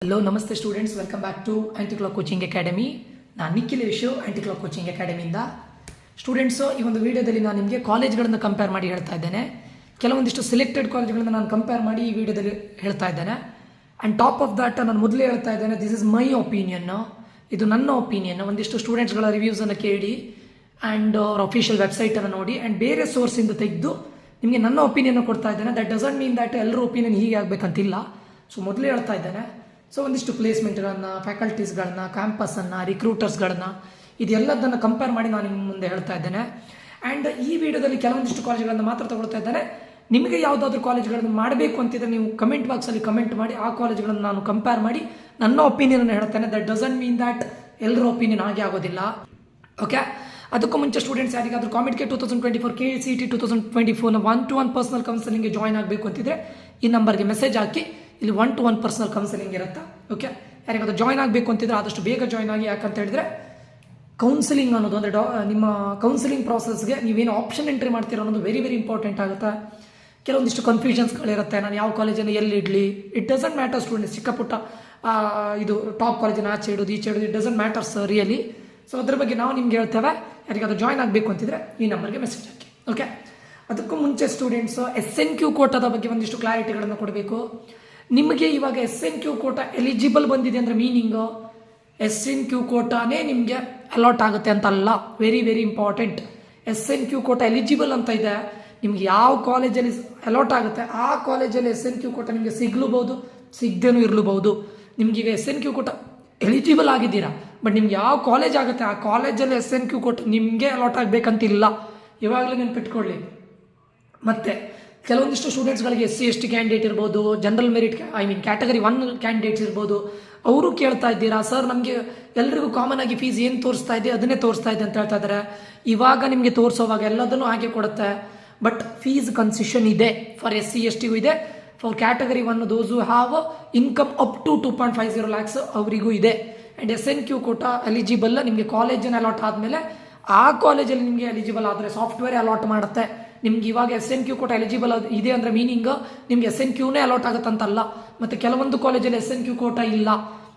Hello ನಮಸ್ತೆ students, welcome back to anti clock coaching academy. ನಾನು Nikhil Vishu, anti clock coaching ಅಕಾಡೆಮಿಯಿಂದ. Students, ಈ ಒಂದು ವಿಡಿಯೋದಲ್ಲಿ ನಾನು ನಿಮಗೆ ಕಾಲೇಜ್ಗಳನ್ನು ಕಂಪೇರ್ ಮಾಡಿ ಹೇಳ್ತಾ ಇದ್ದೇನೆ. ಕೆಲವೊಂದಿಷ್ಟು ಸೆಲೆಕ್ಟೆಡ್ ಕಾಲೇಜ್ಗಳನ್ನು ನಾನು ಕಂಪೇರ್ ಮಾಡಿ ಈ ವಿಡಿಯೋದಲ್ಲಿ ಹೇಳ್ತಾ ಇದ್ದೇನೆ. ಆ್ಯಂಡ್ ಟಾಪ್ ಆಫ್ ದಟ್ ನಾನು ಮೊದಲೇ ಹೇಳ್ತಾ ಇದ್ದೇನೆ, ದಿಸ್ ಇಸ್ ಮೈ ಒಪಿನಿಯನ್ನು, ಇದು ನನ್ನ ಒಪಿನಿಯನ್. ಒಂದಿಷ್ಟು ಸ್ಟೂಡೆಂಟ್ಸ್ಗಳ ರಿವ್ಯೂಸನ್ನು ಕೇಳಿ ಆ್ಯಂಡ್ ಅವ್ರ ಅಫಿಷಿಯಲ್ ವೆಬ್ಸೈಟನ್ನು ನೋಡಿ ಆ್ಯಂಡ್ ಬೇರೆ ಸೋರ್ಸಿಂದ ತೆಗೆದು ನಿಮಗೆ ನನ್ನ ಒಪಿನಿಯನ್ ಕೊಡ್ತಾ ಇದ್ದೇನೆ. ದಟ್ ಡಸಂಟ್ ಮೀನ್ ದಟ್ ಎಲ್ಲರ ಒಪಿನಿಯನ್ ಹೀಗೆ ಆಗಬೇಕಂತಿಲ್ಲ. ಸೊ ಮೊದಲೇ ಹೇಳ್ತಾ ಇದ್ದೇನೆ. ಸೊ ಒಂದಿಷ್ಟು ಪ್ಲೇಸ್ಮೆಂಟ್ಗಳನ್ನು, ಫ್ಯಾಕಲ್ಟೀಸ್ಗಳನ್ನ, ಕ್ಯಾಂಪಸನ್ನು, ರಿಕ್ರೂಟರ್ಸ್ಗಳನ್ನ, ಇದೆಲ್ಲದನ್ನು ಕಂಪೇರ್ ಮಾಡಿ ನಾನು ನಿಮ್ಮ ಮುಂದೆ ಹೇಳ್ತಾ ಇದ್ದೇನೆ. ಆ್ಯಂಡ್ ಈ ವಿಡಿಯೋದಲ್ಲಿ ಕೆಲವೊಂದಿಷ್ಟು ಕಾಲೇಜ್ಗಳನ್ನು ಮಾತ್ರ ತಗೊಳ್ತಾ ಇದ್ದೇನೆ. ನಿಮಗೆ ಯಾವುದಾದ್ರೂ ಕಾಲೇಜ್ಗಳನ್ನು ಮಾಡಬೇಕು ಅಂತಿದ್ರೆ ನೀವು ಕಮೆಂಟ್ ಬಾಕ್ಸಲ್ಲಿ ಕಮೆಂಟ್ ಮಾಡಿ, ಆ ಕಾಲೇಜ್ಗಳನ್ನು ನಾನು ಕಂಪೇರ್ ಮಾಡಿ ನನ್ನ ಒಪಿನಿಯನ್ ಹೇಳ್ತೇನೆ. ದಟ್ ಡಸಂಟ್ ಮೀನ್ ದ್ಯಾಟ್ ಎಲ್ಲರ ಒಪಿನಿಯನ್ ಹಾಗೆ ಆಗೋದಿಲ್ಲ. ಓಕೆ, ಅದಕ್ಕೂ ಮುಂಚೆ ಸ್ಟೂಡೆಂಟ್ಸ್ ಯಾರಿಗಾದ್ರೂ ಕಾಮೆಂಟ್ಗೆ 2024 KCET 2024 1-to-1 ಪರ್ಸನಲ್ ಕೌನ್ಸಲಿಂಗ್ಗೆ ಜಾಯ್ನ್ ಆಗಬೇಕು ಅಂತಿದ್ರೆ ಈ ನಂಬರ್ಗೆ ಮೆಸೇಜ್ ಹಾಕಿ. ಇಲ್ಲಿ 1-to-1 ಪರ್ಸನಲ್ ಕೌನ್ಸಲಿಂಗ್ ಇರುತ್ತೆ. ಓಕೆ, ಯಾರಿಗಾದ್ರೂ ಜಾಯ್ನ್ ಆಗಬೇಕು ಅಂತಿದ್ರೆ ಆದಷ್ಟು ಬೇಗ ಜಾಯ್ನ್ ಆಗಿ. ಯಾಕಂತ ಹೇಳಿದ್ರೆ ಕೌನ್ಸಿಲಿಂಗ್ ಅನ್ನೋದು ಅಂದರೆ ನಿಮ್ಮ ಕೌನ್ಸಿಲಿಂಗ್ ಪ್ರಾಸೆಸ್ಗೆ ನೀವೇನು ಆಪ್ಷನ್ ಎಂಟ್ರಿ ಮಾಡ್ತೀರೋ ಅನ್ನೋದು ವೆರಿ ವೆರಿ ಇಂಪಾರ್ಟೆಂಟ್ ಆಗುತ್ತೆ. ಕೆಲವೊಂದಿಷ್ಟು ಕನ್ಫ್ಯೂಷನ್ಸ್ಗಳಿರುತ್ತೆ. ನಾನು ಯಾವ ಕಾಲೇಜನ್ನು ಎಲ್ಲಿ ಇಡಲಿ, ಇಟ್ ಡಸಂಟ್ ಮ್ಯಾಟರ್ ಸ್ಟೂಡೆಂಟ್ಸ್. ಚಿಕ್ಕ ಪುಟ್ಟ ಇದು ಟಾಪ್ ಕಾಲೇಜಿನ ಆಚೆ ಇಡೋದು, ಈಚೆ ಇಡೋದು, it doesn't matters really. So ಅದ್ರ ಬಗ್ಗೆ ನಾವು ನಿಮ್ಗೆ ಹೇಳ್ತೇವೆ. ಯಾರಿಗಾದ್ರೂ ಜಾಯ್ನ್ ಆಗಬೇಕು ಅಂತಿದ್ರೆ ಈ ನಂಬರ್ಗೆ ಮೆಸೇಜ್ ಹಾಕಿ. ಓಕೆ, ಅದಕ್ಕೂ ಮುಂಚೆ ಸ್ಟೂಡೆಂಟ್ಸ್ SNQ ಕೋಟಾದ ಬಗ್ಗೆ ಒಂದಿಷ್ಟು ಕ್ಲಾರಿಟಿಗಳನ್ನು ಕೊಡಬೇಕು. ನಿಮಗೆ ಇವಾಗ SNQ ಕೋಟಾ ಎಲಿಜಿಬಲ್ ಬಂದಿದೆ ಅಂದರೆ ಮೀನಿಂಗು SNQ ಕೋಟಾನೇ ನಿಮಗೆ ಅಲಾಟ್ ಆಗುತ್ತೆ ಅಂತ ಅಲ್ಲ. Very very important. SNQ quota eligible ಅಂತ ಇದೆ. ನಿಮ್ಗೆ ಯಾವ ಕಾಲೇಜಲ್ಲಿ ಅಲಾಟ್ ಆಗುತ್ತೆ ಆ ಕಾಲೇಜಲ್ಲಿ SNQ ಕೋಟಾ ನಿಮಗೆ ಸಿಗ್ಲೂಬಹುದು, ಸಿಗದೇನೂ ಇರಲೂಬಹುದು. ನಿಮ್ಗೀಗ SNQ ಕೋಟಾ ಎಲಿಜಿಬಲ್ ಆಗಿದ್ದೀರಾ, ಬಟ್ ನಿಮ್ಗೆ ಯಾವ ಕಾಲೇಜ್ ಆಗುತ್ತೆ ಆ ಕಾಲೇಜಲ್ಲಿ SNQ ಕೋಟಾ ನಿಮಗೆ ಅಲಾಟ್ ಆಗಬೇಕಂತಿಲ್ಲ. ಇವಾಗಲೇ ನೆನ್ಪಿಟ್ಕೊಳ್ಳಿ. ಮತ್ತು ಕೆಲವೊಂದಿಷ್ಟು ಸ್ಟೂಡೆಂಟ್ಸ್ಗಳಿಗೆ SC ST ಕ್ಯಾಂಡಿಡೇಟ್ ಇರ್ಬೋದು, ಜನರಲ್ ಮೆರಿಟ್ ಕ್ಯಾಟಗರಿ 1 ಕ್ಯಾಂಡಿಡೇಟ್ಸ್ ಇರ್ಬೋದು. ಅವರು ಕೇಳ್ತಾ ಇದ್ದೀರಾ, ಸರ್ ನಮಗೆ ಎಲ್ರಿಗೂ ಕಾಮನ್ ಆಗಿ ಫೀಸ್ ಏನು ತೋರಿಸ್ತಾ ಇದೆ ಅದನ್ನೇ ತೋರಿಸ್ತಾ ಇದೆ ಅಂತ ಹೇಳ್ತಾ ಇದ್ದಾರೆ. ಇವಾಗ ನಿಮಗೆ ತೋರಿಸೋವಾಗ ಎಲ್ಲದನ್ನು ಹಾಗೆ ಕೊಡುತ್ತೆ, ಬಟ್ ಫೀಸ್ ಕನ್ಸೆಷನ್ ಇದೆ. ಫಾರ್ SC STಗೂ ಇದೆ, for category 1 those who have income up to 2.50 lakhs ಅವರಿಗೂ ಇದೆ. ಆ್ಯಂಡ್ SNQ ಕೋಟಾ ಎಲಿಜಿಬಲ್ ನಿಮಗೆ ಕಾಲೇಜನ್ನು ಅಲಾಟ್ ಆದಮೇಲೆ ಆ ಕಾಲೇಜಲ್ಲಿ ನಿಮಗೆ ಎಲಿಜಿಬಲ್ ಆದರೆ ಸಾಫ್ಟ್ವೇರ್ ಅಲಾಟ್ ಮಾಡುತ್ತೆ. ನಿಮ್ಗೆ ಇವಾಗ SNQ ಕೋಟಾ ಎಲಿಜಿಬಲ್ ಇದೆ ಅಂದರೆ ಮೀನಿಂಗ್ ನಿಮ್ಗೆ SNQನೇ ಅಲಾಟ್ ಆಗುತ್ತಂತಲ್ಲ. ಮತ್ತು ಕೆಲವೊಂದು ಕಾಲೇಜಲ್ಲಿ SNQ ಕೋಟಾ ಇಲ್ಲ.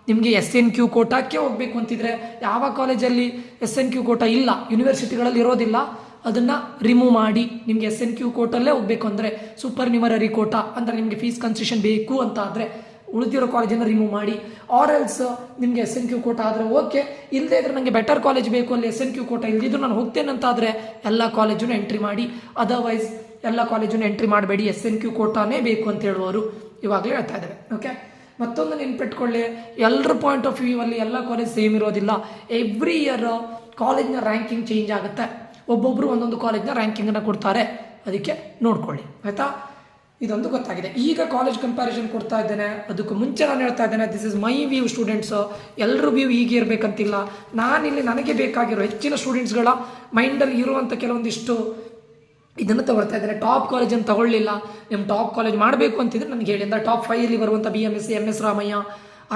ನಿಮಗೆ SNQ ಕೋಟಾಕ್ಕೆ ಹೋಗಬೇಕು ಅಂತಿದ್ರೆ ಯಾವ ಕಾಲೇಜಲ್ಲಿ SNQ ಕೋಟಾ ಇಲ್ಲ, ಯೂನಿವರ್ಸಿಟಿಗಳಲ್ಲಿ ಇರೋದಿಲ್ಲ, ಅದನ್ನು ರಿಮೂವ್ ಮಾಡಿ ನಿಮಗೆ SNQ ಕೋಟಲ್ಲೇ ಹೋಗಬೇಕು ಅಂದರೆ ಸೂಪರ್ ನ್ಯೂಮರರಿ ಕೋಟಾ ಅಂದರೆ ನಿಮಗೆ ಫೀಸ್ ಕನ್ಸೆಷನ್ ಬೇಕು ಅಂತ ಆದರೆ ಉಳಿದಿರೋ ಕಾಲೇಜನ್ನು ರಿಮೂವ್ ಮಾಡಿ. ಆರ್ ಎಲ್ಸ್ ನಿಮಗೆ SNQ ಕೋಟಾ ಆದರೆ ಓಕೆ, ಇಲ್ಲದೇ ಇದ್ರೆ ನನಗೆ ಬೆಟರ್ ಕಾಲೇಜ್ ಬೇಕು, ಅಲ್ಲಿ SNQ ಕೋಟಾ ಇಲ್ದಿದ್ರು ನಾನು ಹೋಗ್ತೇನೆ ಅಂತ ಆದರೆ ಎಲ್ಲ ಕಾಲೇಜನ್ನು ಎಂಟ್ರಿ ಮಾಡಿ. ಅದರ್ವೈಸ್ ಎಲ್ಲ ಕಾಲೇಜನ್ನು ಎಂಟ್ರಿ ಮಾಡಬೇಡಿ, SNQ ಕೋಟಾನೇ ಬೇಕು ಅಂತ ಹೇಳುವವರು ಇವಾಗಲೇ ಹೇಳ್ತಾ ಇದ್ದೇವೆ. ಓಕೆ, ಮತ್ತೊಂದು ನೆನ್ಪಿಟ್ಕೊಳ್ಳಿ, ಎಲ್ಲರ ಪಾಯಿಂಟ್ ಆಫ್ ವ್ಯೂ ಅಲ್ಲಿ ಎಲ್ಲ ಕಾಲೇಜ್ ಸೇಮ್ ಇರೋದಿಲ್ಲ. ಎವ್ರಿ ಇಯರ್ ಕಾಲೇಜ್ನ ರ್ಯಾಂಕಿಂಗ್ ಚೇಂಜ್ ಆಗುತ್ತೆ. ಒಬ್ಬೊಬ್ಬರು ಒಂದೊಂದು ಕಾಲೇಜ್ನ ರ್ಯಾಂಕಿಂಗನ್ನು ಕೊಡ್ತಾರೆ, ಅದಕ್ಕೆ ನೋಡ್ಕೊಳ್ಳಿ ಆಯಿತಾ. ಇದೊಂದು ಗೊತ್ತಾಗಿದೆ. ಈಗ ಕಾಲೇಜ್ ಕಂಪ್ಯಾರಿಸನ್ ಕೊಡ್ತಾ ಇದ್ದೇನೆ. ಅದಕ್ಕೂ ಮುಂಚೆ ನಾನು ಹೇಳ್ತಾ ಇದ್ದೇನೆ, this is my view students. ಎಲ್ಲರ ವ್ಯೂ ಹೀಗೆ ಇರಬೇಕಂತಿಲ್ಲ. ನಾನಿಲ್ಲಿ ನನಗೆ ಬೇಕಾಗಿರೋ ಹೆಚ್ಚಿನ ಸ್ಟೂಡೆಂಟ್ಸ್ಗಳ ಮೈಂಡಲ್ಲಿ ಇರುವಂಥ ಕೆಲವೊಂದಿಷ್ಟು ಇದನ್ನು ತಗೊಳ್ತಾ ಇದ್ದೇನೆ. ಟಾಪ್ ಕಾಲೇಜನ್ನು ತಗೊಳ್ಳಿಲ್ಲ, ನಿಮ್ಮ ಟಾಪ್ ಕಾಲೇಜ್ ಮಾಡಬೇಕು ಅಂತಿದ್ರೆ ನನಗೆ ಹೇಳಿ. ಅಂದರೆ ಟಾಪ್ 5 ಬರುವಂಥ BMSc, MS Ramaiah,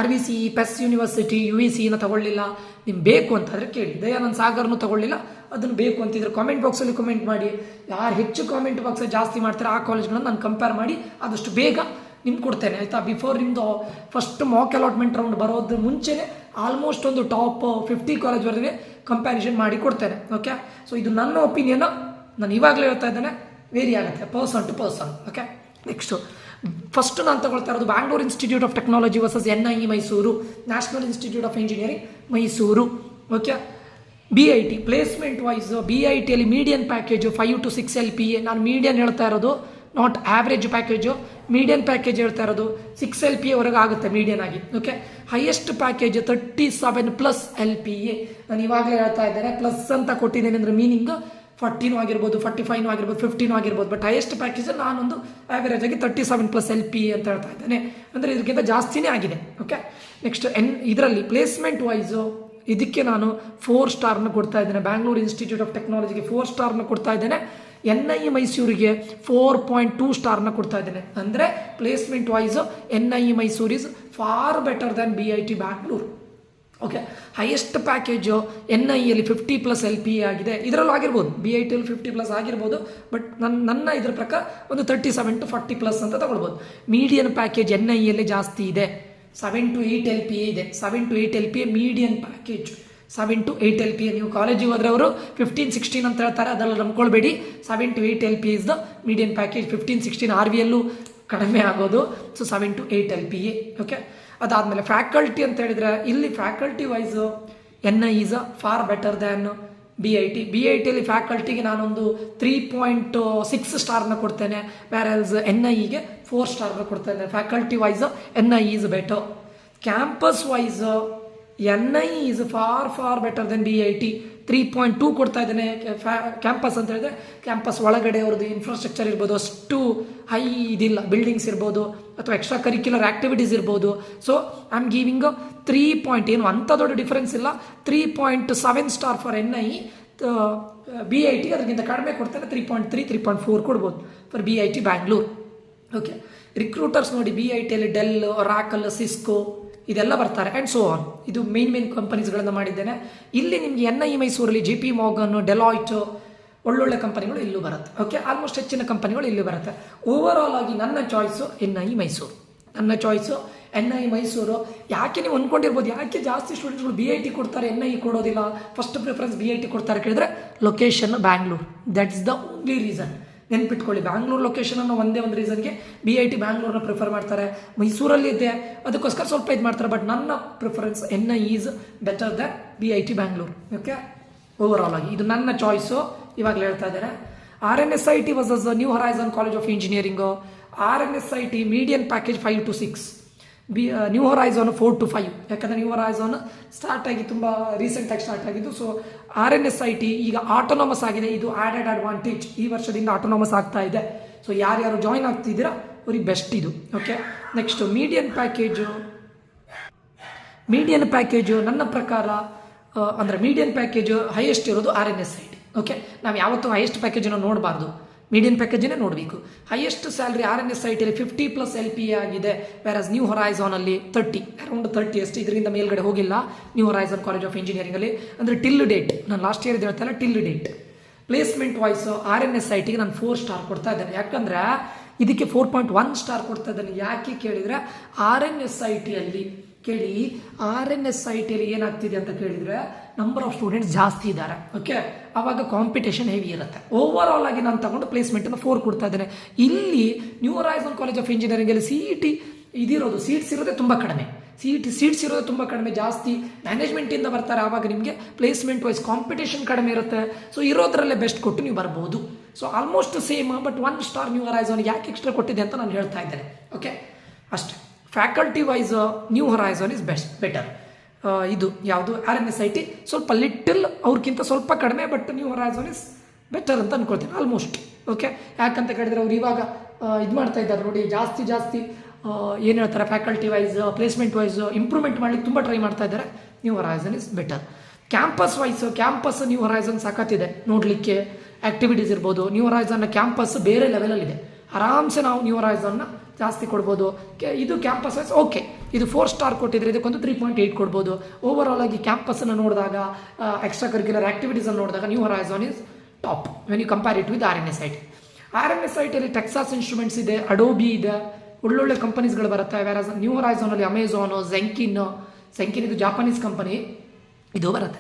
RVC, PES university, UVCನ ತಗೊಳ್ಳಿಲ್ಲ. ನಿಮ್ಗೆ ಬೇಕು ಅಂತಾದರೆ ಕೇಳಿ. ದಯಾನಂದ್ ಸಾಗರ್ನು ತಗೊಳ್ಳಿಲ್ಲ, ಅದನ್ನು ಬೇಕು ಅಂತಿದ್ರೆ ಕಾಮೆಂಟ್ ಬಾಕ್ಸಲ್ಲಿ ಕಮೆಂಟ್ ಮಾಡಿ. ಯಾರು ಹೆಚ್ಚು ಕಾಮೆಂಟ್ ಬಾಕ್ಸ್ ಜಾಸ್ತಿ ಮಾಡ್ತಾರೆ ಆ ಕಾಲೇಜ್ಗಳನ್ನು ನಾನು ಕಂಪೇರ್ ಮಾಡಿ ಆದಷ್ಟು ಬೇಗ ನಿಮ್ಗೆ ಕೊಡ್ತೇನೆ ಆಯಿತಾ. ಬಿಫೋರ್ ನಿಮ್ಮದು ಫಸ್ಟ್ ಮಾಕ್ ಅಲಾಟ್ಮೆಂಟ್ ರೌಂಡ್ ಬರೋದ್ರ ಮುಂಚೆನೇ ಆಲ್ಮೋಸ್ಟ್ ಒಂದು ಟಾಪ್ 50 ಕಾಲೇಜ್ವರೆಗೆ ಕಂಪ್ಯಾರಿಸನ್ ಮಾಡಿ ಕೊಡ್ತೇನೆ. ಓಕೆ, ಸೊ ಇದು ನನ್ನ ಒಪಿನಿಯನ್. ನಾನು ಇವಾಗಲೇ ಹೇಳ್ತಾ ಇದ್ದೇನೆ, ವೇರಿ ಆಗುತ್ತೆ person to person. Okay, next first ನಾನು ತಗೊಳ್ತಾ ಇರೋದು Bangalore institute of technology versus NIE Mysore, national institute of engineering Mysore. Okay, BIT placement wise BITಯಲ್ಲಿ ಮೀಡಿಯನ್ ಪ್ಯಾಕೇಜು 5 to 6 LPA. ನಾನು ಮೀಡಿಯನ್ ಹೇಳ್ತಾ ಇರೋದು, not average package, median package ಹೇಳ್ತಾ ಇರೋದು. 6 LPA ಆಗುತ್ತೆ ಮೀಡಿಯನ್ ಆಗಿ. Okay, highest package 37+ LPA. ನಾನು ಇವಾಗಲೇ ಹೇಳ್ತಾ ಇದ್ದೇನೆ, ಪ್ಲಸ್ ಅಂತ ಕೊಟ್ಟಿದ್ದೇನೆ ಅಂದರೆ ಮೀನಿಂಗ್ 40 ಆಗಿರ್ಬೋದು, 45 ಆಗಿರ್ಬೋದು, 15 ಆಗಿರ್ಬೋದು. ಬಟ್ ಹೈಯೆಸ್ಟ್ ಪ್ಯಾಕೇಜ್ ನಾನೊಂದು ಆ್ಯಾವರೇಜ್ ಆಗಿ 37+ LPA ಅಂತ ಹೇಳ್ತಾ ಇದ್ದೇನೆ. ಅಂದರೆ ಇದಕ್ಕಿಂತ ಜಾಸ್ತಿನೇ ಆಗಿದೆ. ಓಕೆ, ನೆಕ್ಸ್ಟ್ ಇದರಲ್ಲಿ ಪ್ಲೇಸ್ಮೆಂಟ್ ವೈಸು ಇದಕ್ಕೆ ನಾನು 4 ಸ್ಟಾರ್ನ ಕೊಡ್ತಾ ಇದ್ದೇನೆ. ಬ್ಯಾಂಗ್ಳೂರ್ ಇನ್ಸ್ಟಿಟ್ಯೂಟ್ ಆಫ್ ಟೆಕ್ನಾಲಜಿಗೆ 4 ಸ್ಟಾರ್ನ ಕೊಡ್ತಾ ಇದ್ದೇನೆ. NIE ಮೈಸೂರಿಗೆ 4.2 ಸ್ಟಾರ್ನ ಕೊಡ್ತಾ ಇದ್ದೇನೆ. ಅಂದರೆ placement wise NIE Mysore is far better than BIT Bangalore. Okay, highest package NIEಯಲ್ಲಿ 50+ LPA ಆಗಿದೆ. ಇದರಲ್ಲೂ ಆಗಿರ್ಬೋದು, BITಯಲ್ಲಿ 50+ ಆಗಿರ್ಬೋದು, ಬಟ್ ನನ್ನ ಇದರ ಪ್ರಕಾರ ಒಂದು 37 to 40+ ಅಂತ ತಗೊಳ್ಬೋದು. ಮೀಡಿಯನ್ ಪ್ಯಾಕೇಜ್ NIEಯಲ್ಲಿ ಜಾಸ್ತಿ ಇದೆ, 7 to 8 LPA ಇದೆ. 7 to 8 LPA median package. 7 to 8 LPA. ನೀವು ಕಾಲೇಜಿಗೆ ಹೋದ್ರೆ ಅವರು 15-16 ಅಂತ ಹೇಳ್ತಾರೆ, ಅದರಲ್ಲಿ ನಂಬ್ಕೊಳ್ಬೇಡಿ. 7 to 8 LPA is the median package. 15-16 RVಯಲ್ಲೂ ಕಡಿಮೆ ಆಗೋದು. So 7 to 8 LPA. ಓಕೆ, ಅದಾದಮೇಲೆ ಫ್ಯಾಕಲ್ಟಿ ಅಂತ ಹೇಳಿದರೆ ಇಲ್ಲಿ faculty wise NI is far better than BIT. BITಯಲ್ಲಿ ಫ್ಯಾಕಲ್ಟಿಗೆ ನಾನೊಂದು 3.6 ಸ್ಟಾರ್ನ ಕೊಡ್ತೇನೆ, ವ್ಯಾರಲ್ಸ್ NIಗೆ 4 ಸ್ಟಾರ್ನ ಕೊಡ್ತೇನೆ. Faculty wise NI is better. Campus wise NI is far better than BIT. 3.2 ಕೊಡ್ತಾ ಇದ್ದೇನೆ ಕ್ಯಾಂಪಸ್ ಅಂತ ಹೇಳಿದ್ರೆ. ಕ್ಯಾಂಪಸ್ ಒಳಗಡೆ ಅವ್ರದ್ದು ಇನ್ಫ್ರಾಸ್ಟ್ರಕ್ಚರ್ ಇರ್ಬೋದು, ಅಷ್ಟು ಹೈ ಇದಿಲ್ಲ, ಬಿಲ್ಡಿಂಗ್ಸ್ ಇರ್ಬೋದು ಅಥವಾ ಎಕ್ಸ್ಟ್ರಾ ಕರಿಕ್ಯುಲರ್ ಆ್ಯಕ್ಟಿವಿಟೀಸ್ ಇರ್ಬೋದು. ಸೊ ಐ ಆಮ್ ಗಿವಿಂಗ್ 3 ಏನು ಅಂಥ ದೊಡ್ಡ ಡಿಫರೆನ್ಸ್ ಇಲ್ಲ. 3.7 ಸ್ಟಾರ್ ಫಾರ್ NI. BIT ಅದಕ್ಕಿಂತ ಕಡಿಮೆ ಕೊಡ್ತೇನೆ, 3.3 3.4 ಕೊಡ್ಬೋದು for BIT Bangalore. Okay, recruiters ನೋಡಿ BITಯಲ್ಲಿ ಡೆಲ್, ರಾಕಲ್, ಸಿಸ್ಕೋ ಇದೆಲ್ಲ ಬರ್ತಾರೆ ಆ್ಯಂಡ್ ಸೋ ಆನ್. ಇದು ಮೇನ್ ಕಂಪನೀಸ್ಗಳನ್ನು ಮಾಡಿದ್ದೇನೆ. ಇಲ್ಲಿ ನಿಮಗೆ NI ಮೈಸೂರಲ್ಲಿ JP Morgan, ಡೆಲಾಯ್ಟ್ ಒಳ್ಳೊಳ್ಳೆ ಕಂಪನಿಗಳು ಇಲ್ಲೂ ಬರುತ್ತೆ. ಓಕೆ, ಆಲ್ಮೋಸ್ಟ್ ಹೆಚ್ಚಿನ ಕಂಪನಿಗಳು ಇಲ್ಲೂ ಬರುತ್ತೆ. ಓವರ್ ಆಲ್ ಆಗಿ ನನ್ನ ಚಾಯ್ಸು NI ಮೈಸೂರು. ನನ್ನ ಚಾಯ್ಸು NI ಮೈಸೂರು. ಯಾಕೆ ನೀವು ಅಂದ್ಕೊಂಡಿರ್ಬೋದು ಯಾಕೆ ಜಾಸ್ತಿ ಸ್ಟೂಡೆಂಟ್ಸ್ಗಳು BIT ಕೊಡ್ತಾರೆ NI ಕೊಡೋದಿಲ್ಲ, ಫಸ್ಟ್ ಪ್ರಿಫರೆನ್ಸ್ BIT ಕೊಡ್ತಾರೆ ಕೇಳಿದ್ರೆ location Bangalore. That's the only reason. ನೆನ್ಪಿಟ್ಕೊಳ್ಳಿ, ಬ್ಯಾಂಗ್ಳೂರು ಲೊಕೇಶನನ್ನು ಒಂದೇ ಒಂದು ರೀಸನ್ಗೆ BIT ಬ್ಯಾಂಗ್ಳೂರನ್ನ ಪ್ರಿಫರ್ ಮಾಡ್ತಾರೆ. ಮೈಸೂರಲ್ಲಿ ಇದೆ ಅದಕ್ಕೋಸ್ಕರ ಸ್ವಲ್ಪ ಇದು ಮಾಡ್ತಾರೆ. ಬಟ್ ನನ್ನ preference NI is better than BIT Bangalore. Okay, over all ಆಗಿ ಇದು ನನ್ನ ಚಾಯ್ಸು. ಇವಾಗಲೇ ಹೇಳ್ತಾ ಇದ್ದಾರೆ. RNSIT versus new horizon college of engineering. RNSIT median package 5 to 6, new horizon 4 to 5. ಯಾಕಂದರೆ ನ್ಯೂ ಹೊರೈಸನ್ ಸ್ಟಾರ್ಟ್ ಆಗಿ ತುಂಬ ರೀಸೆಂಟಾಗಿ ಸ್ಟಾರ್ಟ್ ಆಗಿದ್ದು. ಸೊ RNSIT ಈಗ ಆಟೋನಮಸ್ ಆಗಿದೆ. ಇದು ಆ್ಯಡೆಡ್ ಅಡ್ವಾಂಟೇಜ್. ಈ ವರ್ಷದಿಂದ ಆಟೋನಮಸ್ ಆಗ್ತಾ ಇದೆ. ಸೊ ಯಾರ್ಯಾರು ಜಾಯ್ನ್ ಆಗ್ತಿದ್ದೀರಾ ಅವ್ರಿಗೆ ಬೆಸ್ಟ್ ಇದು. ಓಕೆ, ನೆಕ್ಸ್ಟ್ ಮೀಡಿಯನ್ ಪ್ಯಾಕೇಜು ನನ್ನ ಪ್ರಕಾರ ಅಂದರೆ ಮೀಡಿಯನ್ ಪ್ಯಾಕೇಜು ಹೈಯೆಸ್ಟ್ ಇರೋದು RNSIT. ಓಕೆ, ನಾವು ಯಾವತ್ತೂ ಹೈಯೆಸ್ಟ್ ಪ್ಯಾಕೇಜನ್ನು ನೋಡಬಾರ್ದು, ಮೀಡಿಯನ್ ಪ್ಯಾಕೇಜನ್ನೇ ನೋಡಬೇಕು. ಹೈಯೆಸ್ಟ್ ಸ್ಯಾಲ್ರಿ RNSITಯಲ್ಲಿ 50+ LPA ಆಗಿದೆ. ವ್ಯಾರಸ್ ನ್ಯೂ ಹೊರೈಸಾನಲ್ಲಿ 30, ಅರೌಂಡ್ 30 ಅಷ್ಟು. ಇದರಿಂದ ಮೇಲ್ಗಡೆ ಹೋಗಿಲ್ಲ ನ್ಯೂ ಹೊರೈಸನ್ ಕಾಲೇಜ್ ಆಫ್ ಇಂಜಿನಿಯರಿಂಗಲ್ಲಿ. ಅಂದರೆ ಟಿಲ್ ಡೇಟ್, ನಾನು ಲಾಸ್ಟ್ ಇಯರ್ ಹೇಳ್ತಾಯಿಲ್ಲ, ಟಿಲ್ ಡೇಟ್ ಪ್ಲೇಸ್ಮೆಂಟ್ ವಾಯ್ಸ್ RNSITಗೆ ನಾನು 4 ಸ್ಟಾರ್ ಕೊಡ್ತಾ ಇದ್ದೇನೆ. ಯಾಕಂದರೆ ಇದಕ್ಕೆ 4.1 ಸ್ಟಾರ್ ಕೊಡ್ತಾ ಇದ್ದೇನೆ. ಯಾಕೆ ಕೇಳಿದರೆ RNSITಯಲ್ಲಿ ಏನಾಗ್ತಿದೆ ಅಂತ ಕೇಳಿದರೆ ನಂಬರ್ ಆಫ್ ಸ್ಟೂಡೆಂಟ್ಸ್ ಜಾಸ್ತಿ ಇದ್ದಾರೆ. ಓಕೆ, ಆವಾಗ ಕಾಂಪಿಟೇಷನ್ ಹೆವಿ ಇರುತ್ತೆ. ಓವರ್ ಆಲ್ ಆಗಿ ನಾನು ತಗೊಂಡು ಪ್ಲೇಸ್ಮೆಂಟನ್ನು 4 ಕೊಡ್ತಾ ಇದ್ದೇನೆ. ಇಲ್ಲಿ ನ್ಯೂ ಹೊರೈಸನ್ ಕಾಲೇಜ್ ಆಫ್ ಇಂಜಿನಿಯರಿಂಗಲ್ಲಿ CET ಇದಿರೋದು, ಸೀಟ್ಸ್ ಇರೋದೇ ತುಂಬ ಕಡಿಮೆ. ಸೀಟ್ಸ್ ಇರೋದು ತುಂಬ ಕಡಿಮೆ, ಜಾಸ್ತಿ ಮ್ಯಾನೇಜ್ಮೆಂಟಿಂದ ಬರ್ತಾರೆ. ಆವಾಗ ನಿಮಗೆ ಪ್ಲೇಸ್ಮೆಂಟ್ ವೈಸ್ ಕಾಂಪಿಟೇಷನ್ ಕಡಿಮೆ ಇರುತ್ತೆ. ಸೊ ಇರೋದ್ರಲ್ಲೇ ಬೆಸ್ಟ್ ಕೊಟ್ಟು ನೀವು ಬರ್ಬೋದು. So almost same, but 1 star new horizon ಯಾಕೆ ಎಕ್ಸ್ಟ್ರಾ ಕೊಟ್ಟಿದೆ ಅಂತ ನಾನು ಹೇಳ್ತಾ ಇದ್ದೇನೆ. ಓಕೆ, ಅಷ್ಟೇ. Faculty wise new horizon is better. ಇದು ಯಾವುದು RNSIT ಸ್ವಲ್ಪ ಲಿಟಲ್ ಅವ್ರಿಗಿಂತ ಸ್ವಲ್ಪ ಕಡಿಮೆ, but new horizon is better ಅಂತ ಅನ್ಕೊಳ್ತೀನಿ ಆಲ್ಮೋಸ್ಟ್. ಓಕೆ, ಯಾಕಂತ ಕೇಳಿದ್ರೆ ಅವ್ರು ಇವಾಗ ಇದು ಮಾಡ್ತಾ ಇದ್ದಾರೆ ನೋಡಿ, ಜಾಸ್ತಿ ಏನು ಹೇಳ್ತಾರೆ faculty wise placement wise improvement ಮಾಡಲಿಕ್ಕೆ ತುಂಬ ಟ್ರೈ ಮಾಡ್ತಾ ಇದ್ದಾರೆ. New horizon is better. Campus new horizon ಸಾಕತ್ತಿದೆ ನೋಡಲಿಕ್ಕೆ, ಆ್ಯಕ್ಟಿವಿಟೀಸ್ ಇರ್ಬೋದು. ನ್ಯೂ ಹೊರೈಸನ್ನ ಕ್ಯಾಂಪಸ್ ಬೇರೆ ಲೆವೆಲಲ್ಲಿದೆ. ಆರಾಮ್ಸೆ ನಾವು ನ್ಯೂ ಹೊರೈಸನ್ನ ಜಾಸ್ತಿ ಕೊಡ್ಬೋದು. ಇದು ಕ್ಯಾಂಪಸ್ ವೈಸ್ ಓಕೆ. ಇದು 4 ಸ್ಟಾರ್ ಕೊಟ್ಟಿದ್ರೆ ಇದಕ್ಕೊಂದು 3.8 ಕೊಡ್ಬೋದು. ಓವರ್ ಆಲ್ ಆಗಿ ಕ್ಯಾಂಪಸನ್ನು ನೋಡಿದಾಗ, ಎಕ್ಸ್ಟ್ರಾ ಕರಿಕ್ಯುಲರ್ ಆ್ಯಕ್ಟಿವಿಟೀಸನ್ನು ನೋಡಿದಾಗ new horizon is top when you compare it with RNSIT. RNSITಯಲ್ಲಿ ಟೆಕ್ಸಾಸ್ ಇನ್ಸ್ಟ್ರೂಮೆಂಟ್ಸ್ ಇದೆ, ಅಡೋಬಿ ಇದೆ, ಒಳ್ಳೊಳ್ಳೆ ಕಂಪನೀಸ್ಗಳು ಬರುತ್ತೆ. ವ್ಯಾರಸ್ ನ್ಯೂ ಹೊರೈಸನಲ್ಲಿ ಅಮೆಝಾನು, ಝೆಂಕಿನ್ ಇದು ಜಾಪನೀಸ್ ಕಂಪನಿ ಇದು ಬರುತ್ತೆ.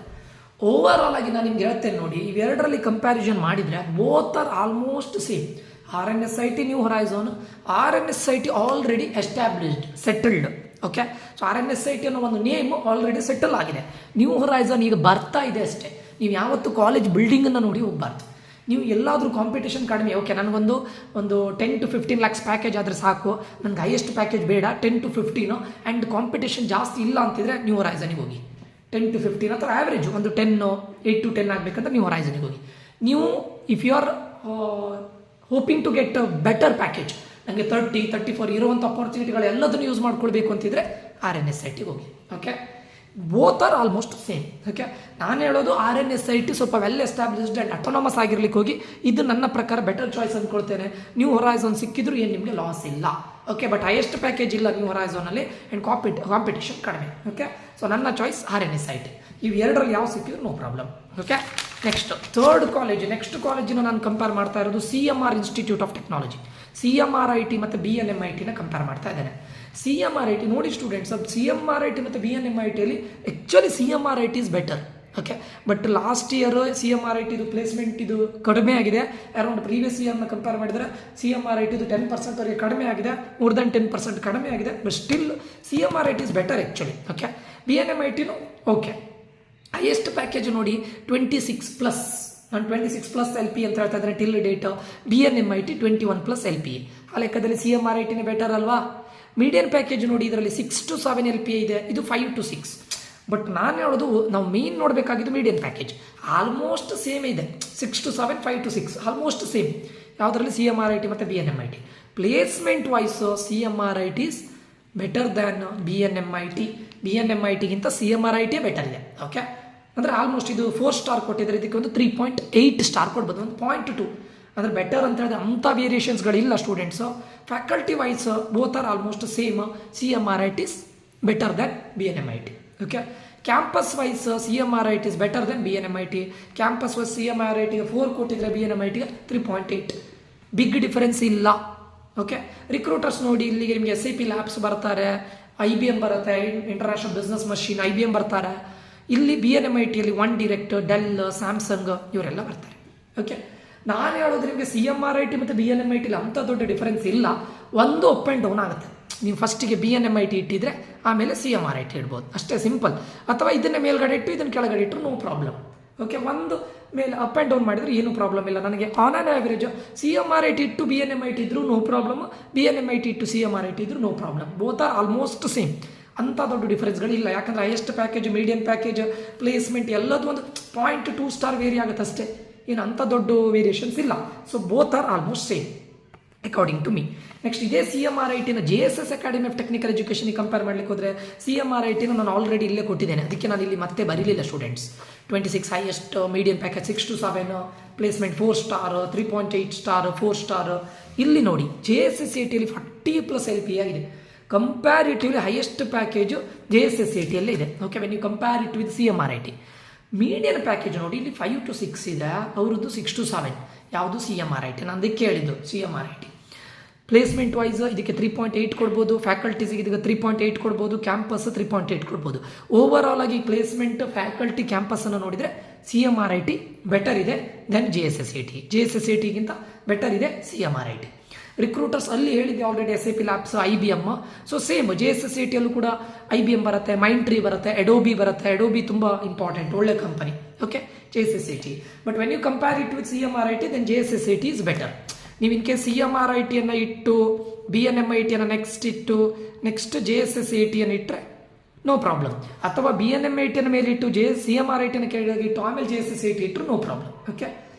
ಓವರ್ ಆಲ್ ಆಗಿ ನಾನು ನಿಮ್ಗೆ ಹೇಳ್ತೇನೆ ನೋಡಿ, ಇವೆರಡರಲ್ಲಿ ಕಂಪ್ಯಾರಿಸನ್ ಮಾಡಿದರೆ both are almost same. RNSIT new horizon, RNSIT already established, settled. Okay, so RNSIT ಅನ್ನೋ ಒಂದು ನೇಮ್ ಆಲ್ರೆಡಿ ಸೆಟಲ್ ಆಗಿದೆ. ನ್ಯೂ ಹೊರೈಸನ್ ಈಗ ಬರ್ತಾ ಇದೆ ಅಷ್ಟೇ. ನೀವು ಯಾವತ್ತು ಕಾಲೇಜ್ ಬಿಲ್ಡಿಂಗನ್ನು ನೋಡಿ ಹೋಗ್ಬಾರ್ದು. ನೀವು ಎಲ್ಲಾದರೂ ಕಾಂಪಿಟೇಷನ್ ಕಡಿಮೆ, ಓಕೆ ನನಗೊಂದು 10 to 15 lakhs ಪ್ಯಾಕೇಜ್ ಆದರೆ ಸಾಕು, ನನಗೆ ಹೈಯೆಸ್ಟ್ ಪ್ಯಾಕೇಜ್ ಬೇಡ, 10 to 15 ಆ್ಯಂಡ್ ಕಾಂಪಿಟೇಷನ್ ಜಾಸ್ತಿ ಇಲ್ಲ ಅಂತಿದ್ರೆ ನ್ಯೂ ಹೊರೈಸನ್ಗೆ ಹೋಗಿ. 10 to 15 ಅಥವಾ ಆ್ಯಾವ್ರೇಜ್ ಒಂದು 8 to 10 ಆಗಬೇಕಂತ ನ್ಯೂ ಹೊರೈಸನ್ಗೆ ಹೋಗಿ. ನೀವು if you are hoping to get a better package, ನನಗೆ 30-34 ಇರುವಂಥ ಅಪಾರ್ಚುನಿಟಿಗಳು ಎಲ್ಲದನ್ನು ಯೂಸ್ ಮಾಡ್ಕೊಳ್ಬೇಕು ಅಂತಿದ್ರೆ RNSITಗೆ ಹೋಗಿ. Okay, both are almost same. Okay, ನಾನು ಹೇಳೋದು RNSIT ಸ್ವಲ್ಪ ವೆಲ್ ಎಸ್ಟಾಬ್ಲಿಷ್ಡ್ ಆ್ಯಂಡ್ ಅಟೋನಮಸ್ ಆಗಿರ್ಲಿಕ್ಕೆ ಹೋಗಿ. ಇದು ನನ್ನ ಪ್ರಕಾರ ಬೆಟರ್ ಚಾಯ್ಸ್ ಅಂದ್ಕೊಳ್ತೇನೆ. ನ್ಯೂ ಹೊರೈಸನ್ ಸಿಕ್ಕಿದ್ರು ಏನು ನಿಮಗೆ ಲಾಸ್ ಇಲ್ಲ. ಓಕೆ, ಬಟ್ ಹೈಯೆಸ್ಟ್ ಪ್ಯಾಕೇಜ್ ಇಲ್ಲ ನ್ಯೂ ಹೊರೈಸನಲ್ಲಿ ಆ್ಯಂಡ್ ಕಾಂಪಿಟೇಷನ್ ಕಡಿಮೆ. ಓಕೆ, ಸೊ ನನ್ನ ಚಾಯ್ಸ್ RNSIT. ಇವು ಎರಡರಲ್ಲಿ ಯಾವ ಸಿಕ್ಕಿದ್ರು ನೋ ಪ್ರಾಬ್ಲಮ್. ಓಕೆ, ನೆಕ್ಸ್ಟ್ ಕಾಲೇಜಿನ ನಾನು ಕಂಪೇರ್ ಮಾಡ್ತಾ ಇರೋದು CMR institute of technology. CMRIT ಮತ್ತು BNMITನ ಕಂಪೇರ್ ಮಾಡ್ತಾ ಇದ್ದೇನೆ. CMRIT ನೋಡಿ ಸ್ಟೂಡೆಂಟ್ಸ್, CMRIT ಮತ್ತು BNMITಯಲ್ಲಿ actually CMRIT is better. Okay, but last year CMRIT ಇದು ಪ್ಲೇಸ್ಮೆಂಟ್ ಇದು ಕಡಿಮೆ ಆಗಿದೆ. ಅರೌಂಡ್ ಪ್ರೀವಿಯಸ್ ಇಯರ್ನ ಕಂಪೇರ್ ಮಾಡಿದರೆ CMRIT ಇದು 10% ವರೆಗೆ ಕಡಿಮೆ ಆಗಿದೆ, ಮೋರ್ ದನ್ 10% ಕಡಿಮೆ ಆಗಿದೆ. But still CMRIT is better actually. Okay, BNMITನೂ ಓಕೆ. ಹೈಯೆಸ್ಟ್ ಪ್ಯಾಕೇಜ್ ನೋಡಿ 26+, ನಾನು 26+ LP ಅಂತ ಹೇಳ್ತಾ ಇದ್ದಾರೆ ಟಿಲ್ ಡೇಟ್. BNMIT 21+ LP. ಆ ಲೆಕ್ಕದಲ್ಲಿ CMRITನೇ ಬೆಟರ್ ಅಲ್ವಾ. ಮೀಡಿಯನ್ ಪ್ಯಾಕೇಜ್ ನೋಡಿ, ಇದರಲ್ಲಿ 6 to 7 LPA ಇದೆ, ಇದು 5 to 6. ಬಟ್ ನಾನು ಹೇಳೋದು ನಾವು ಮೇನ್ ನೋಡಬೇಕಾಗಿದ್ದು ಮೀಡಿಯನ್ ಪ್ಯಾಕೇಜ್. ಆಲ್ಮೋಸ್ಟ್ ಸೇಮ್ ಇದೆ, 6 to 7, 5 to 6 ಆಲ್ಮೋಸ್ಟ್ ಸೇಮ್. ಯಾವುದರಲ್ಲಿ CMRIT ಮತ್ತು BNMIT. Placement wise CMRIT is better than BNMIT. BNMITಗಿಂತ CMRIT ಬೆಟರ್ ಇದೆ. ಓಕೆ, ಅಂದರೆ ಆಲ್ಮೋಸ್ಟ್ ಇದು 4 ಸ್ಟಾರ್ ಕೊಟ್ಟಿದ್ದಾರೆ, ಇದಕ್ಕೆ ಒಂದು 3.8 ಸ್ಟಾರ್ ಕೊಡ್ಬೋದು, ಒಂದು 0.2 ಅಂದರೆ ಬೆಟರ್ ಅಂತ ಹೇಳಿದ್ರೆ ಅಂಥ ವೇರಿಯೇಷನ್ಸ್ಗಳಿಲ್ಲ students. Faculty wise both are almost same. CMRIT is better than BNMIT. Okay, campus wise CMRIT is better than BNMIT. Campus wise CMRITಗೆ 4 ಕೊಟ್ಟಿದ್ರೆ BNMITಗೆ 3.8. ಬಿಗ್ ಡಿಫರೆನ್ಸ್ ಇಲ್ಲ. ಓಕೆ, ರಿಕ್ರೂಟರ್ಸ್ ನೋಡಿ, ಇಲ್ಲಿಗೆ ನಿಮಗೆ SIP ಲ್ಯಾಬ್ಸ್ ಬರ್ತಾರೆ, IBM ಬರುತ್ತೆ, ಇಂಟರ್ನ್ಯಾಷನಲ್ ಬಿಸ್ನೆಸ್ ಮಷೀನ್ IBM ಬರ್ತಾರೆ. ಇಲ್ಲಿ BNMITಯಲ್ಲಿ 1 Direct, ಡೆಲ್, ಸ್ಯಾಮ್ಸಂಗ್ ಇವರೆಲ್ಲ ಬರ್ತಾರೆ. ಓಕೆ, ನಾನು ಹೇಳೋದು ನಿಮಗೆ CMRIT ಮತ್ತು BNMITಲಿ ಅಂಥ ದೊಡ್ಡ ಡಿಫರೆನ್ಸ್ ಇಲ್ಲ. ಒಂದು ಅಪ್ ಆ್ಯಂಡ್ ಡೌನ್ ಆಗುತ್ತೆ. ನೀವು ಫಸ್ಟಿಗೆ BNMIT ಇಟ್ಟಿದ್ರೆ ಆಮೇಲೆ CMRIT ಇಡ್ಬೋದು, ಅಷ್ಟೇ ಸಿಂಪಲ್. ಅಥವಾ ಇದನ್ನ ಮೇಲ್ಗಡೆ ಇಟ್ಟು ಇದನ್ನು ಕೆಳಗಡೆ ಇಟ್ಟರು ನೋ ಪ್ರಾಬ್ಲಮ್. ಓಕೆ, ಒಂದು ಮೇಲೆ ಅಪ್ ಆ್ಯಂಡ್ ಡೌನ್ ಮಾಡಿದರೆ ಏನೂ ಪ್ರಾಬ್ಲಮ್ ಇಲ್ಲ. ನನಗೆ ಆನ್ ಆನ್ ಆ್ಯಾವ್ರೇಜ್ CMRIT ಇಟ್ಟು BNMIT ಇದ್ರೂ ನೋ ಪ್ರಾಬ್ಲಮ್, BNMIT ಇಟ್ಟು CMRIT ಇದ್ರೂ no problem. Both are almost same. ಅಂಥ ದೊಡ್ಡ ಡಿಫರೆನ್ಸ್ಗಳಿಲ್ಲ. ಯಾಕಂದರೆ highest package, median package, placement ಎಲ್ಲದೂ ಒಂದು 0.2 ಸ್ಟಾರ್ ವೇರಿ ಆಗುತ್ತೆ ಅಷ್ಟೇ, ಏನು ಅಂಥ ದೊಡ್ಡ ವೇರಿಯೇಷನ್ಸ್ ಇಲ್ಲ. So both are almost same according to me. Next ಇದೇ CMRITನ JSS ಅಕಾಡೆಮಿ ಆಫ್ ಟೆಕ್ನಿಕಲ್ ಎಜುಕೇಷನ್ಗೆ ಕಂಪೇರ್ ಮಾಡಲಿಕ್ಕೆ ಹೋದರೆ CMRITನ ನಾನು ಆಲ್ರೆಡಿ ಇಲ್ಲೇ ಕೊಟ್ಟಿದ್ದೇನೆ, ಅದಕ್ಕೆ ನಾನು ಇಲ್ಲಿ ಮತ್ತೆ ಬರೀಲಿಲ್ಲ students. 26 highest, median package 6 to 7, placement 4 star, 3.8 star, 4 star. ಇಲ್ಲಿ ನೋಡಿ JSS-CETಯಲ್ಲಿ 40+ LPA ಆಗಿದೆ. ಕಂಪ್ಯಾರಿಟಿವ್ಲಿ ಹೈಯೆಸ್ಟ್ ಪ್ಯಾಕೇಜು JSS-CETಯಲ್ಲೇ ಇದೆ. Okay, when you compare it with CMRIT. Median package ನೋಡಿ, ಇಲ್ಲಿ 5 to 6 ಇದೆ, ಅವರದ್ದು 6 to 7. ಯಾವುದು CMRIT, ನಾನು ಅದಕ್ಕೆ ಹೇಳಿದ್ದು CMRIT. ಪ್ಲೇಸ್ಮೆಂಟ್ ವೈಸ್ ಇದಕ್ಕೆ 3.8 ಕೊಡ್ಬೋದು, ಫ್ಯಾಕಲ್ಟೀಸಿಗೆ ಇದಕ್ಕೆ 3.8 ಕೊಡ್ಬೋದು, ಕ್ಯಾಂಪಸ್ 3.8 ಕೊಡ್ಬೋದು. ಓವರ್ ಆಲ್ ಆಗಿ ಪ್ಲೇಸ್ಮೆಂಟ್, ಫ್ಯಾಕಲ್ಟಿ, ಕ್ಯಾಂಪಸ್ಸನ್ನು ನೋಡಿದರೆ CMRIT ಬೆಟರ್ ಇದೆ ದೆನ್ JSS-CET. JSS-CETಗಿಂತ ಬೆಟರ್ ಇದೆ CMRIT. ರಿಕ್ರೂಟರ್ಸ್ ಅಲ್ಲಿ ಹೇಳಿದ್ದೆ already SIP labs, IBM. So same JSS-CETಯಲ್ಲೂ ಕೂಡ IBM ಬರುತ್ತೆ, ಮೈಂಡ್ಟ್ರೀ ಬರುತ್ತೆ, ಅಡೋಬಿ ಬರುತ್ತೆ. ಅಡೋಬಿ ತುಂಬ ಇಂಪಾರ್ಟೆಂಟ್, ಒಳ್ಳೆ company. Okay, JSS-CET. But when you compare it with CMRIT then JSS-CET is better. ನೀವು ಇನ್ ಕೇಸ್ CMRITಯನ್ನು ಇಟ್ಟು BNMITಯನ್ನು ನೆಕ್ಸ್ಟ್ ಇಟ್ಟು ನೆಕ್ಸ್ಟ್ JSS-CETಯನ್ನು ಇಟ್ಟರೆ ನೋ ಪ್ರಾಬ್ಲಮ್. ಅಥವಾ BNMITಯನ್ನು ಮೇಲೆ ಇಟ್ಟು CMRITಯನ್ನು ಕೆಳಗೆ ಇಟ್ಟು ಆಮೇಲೆ JSS-CET ಇಟ್ಟರು ನೋ ಪ್ರಾಬ್ಲಮ್. ಓಕೆ,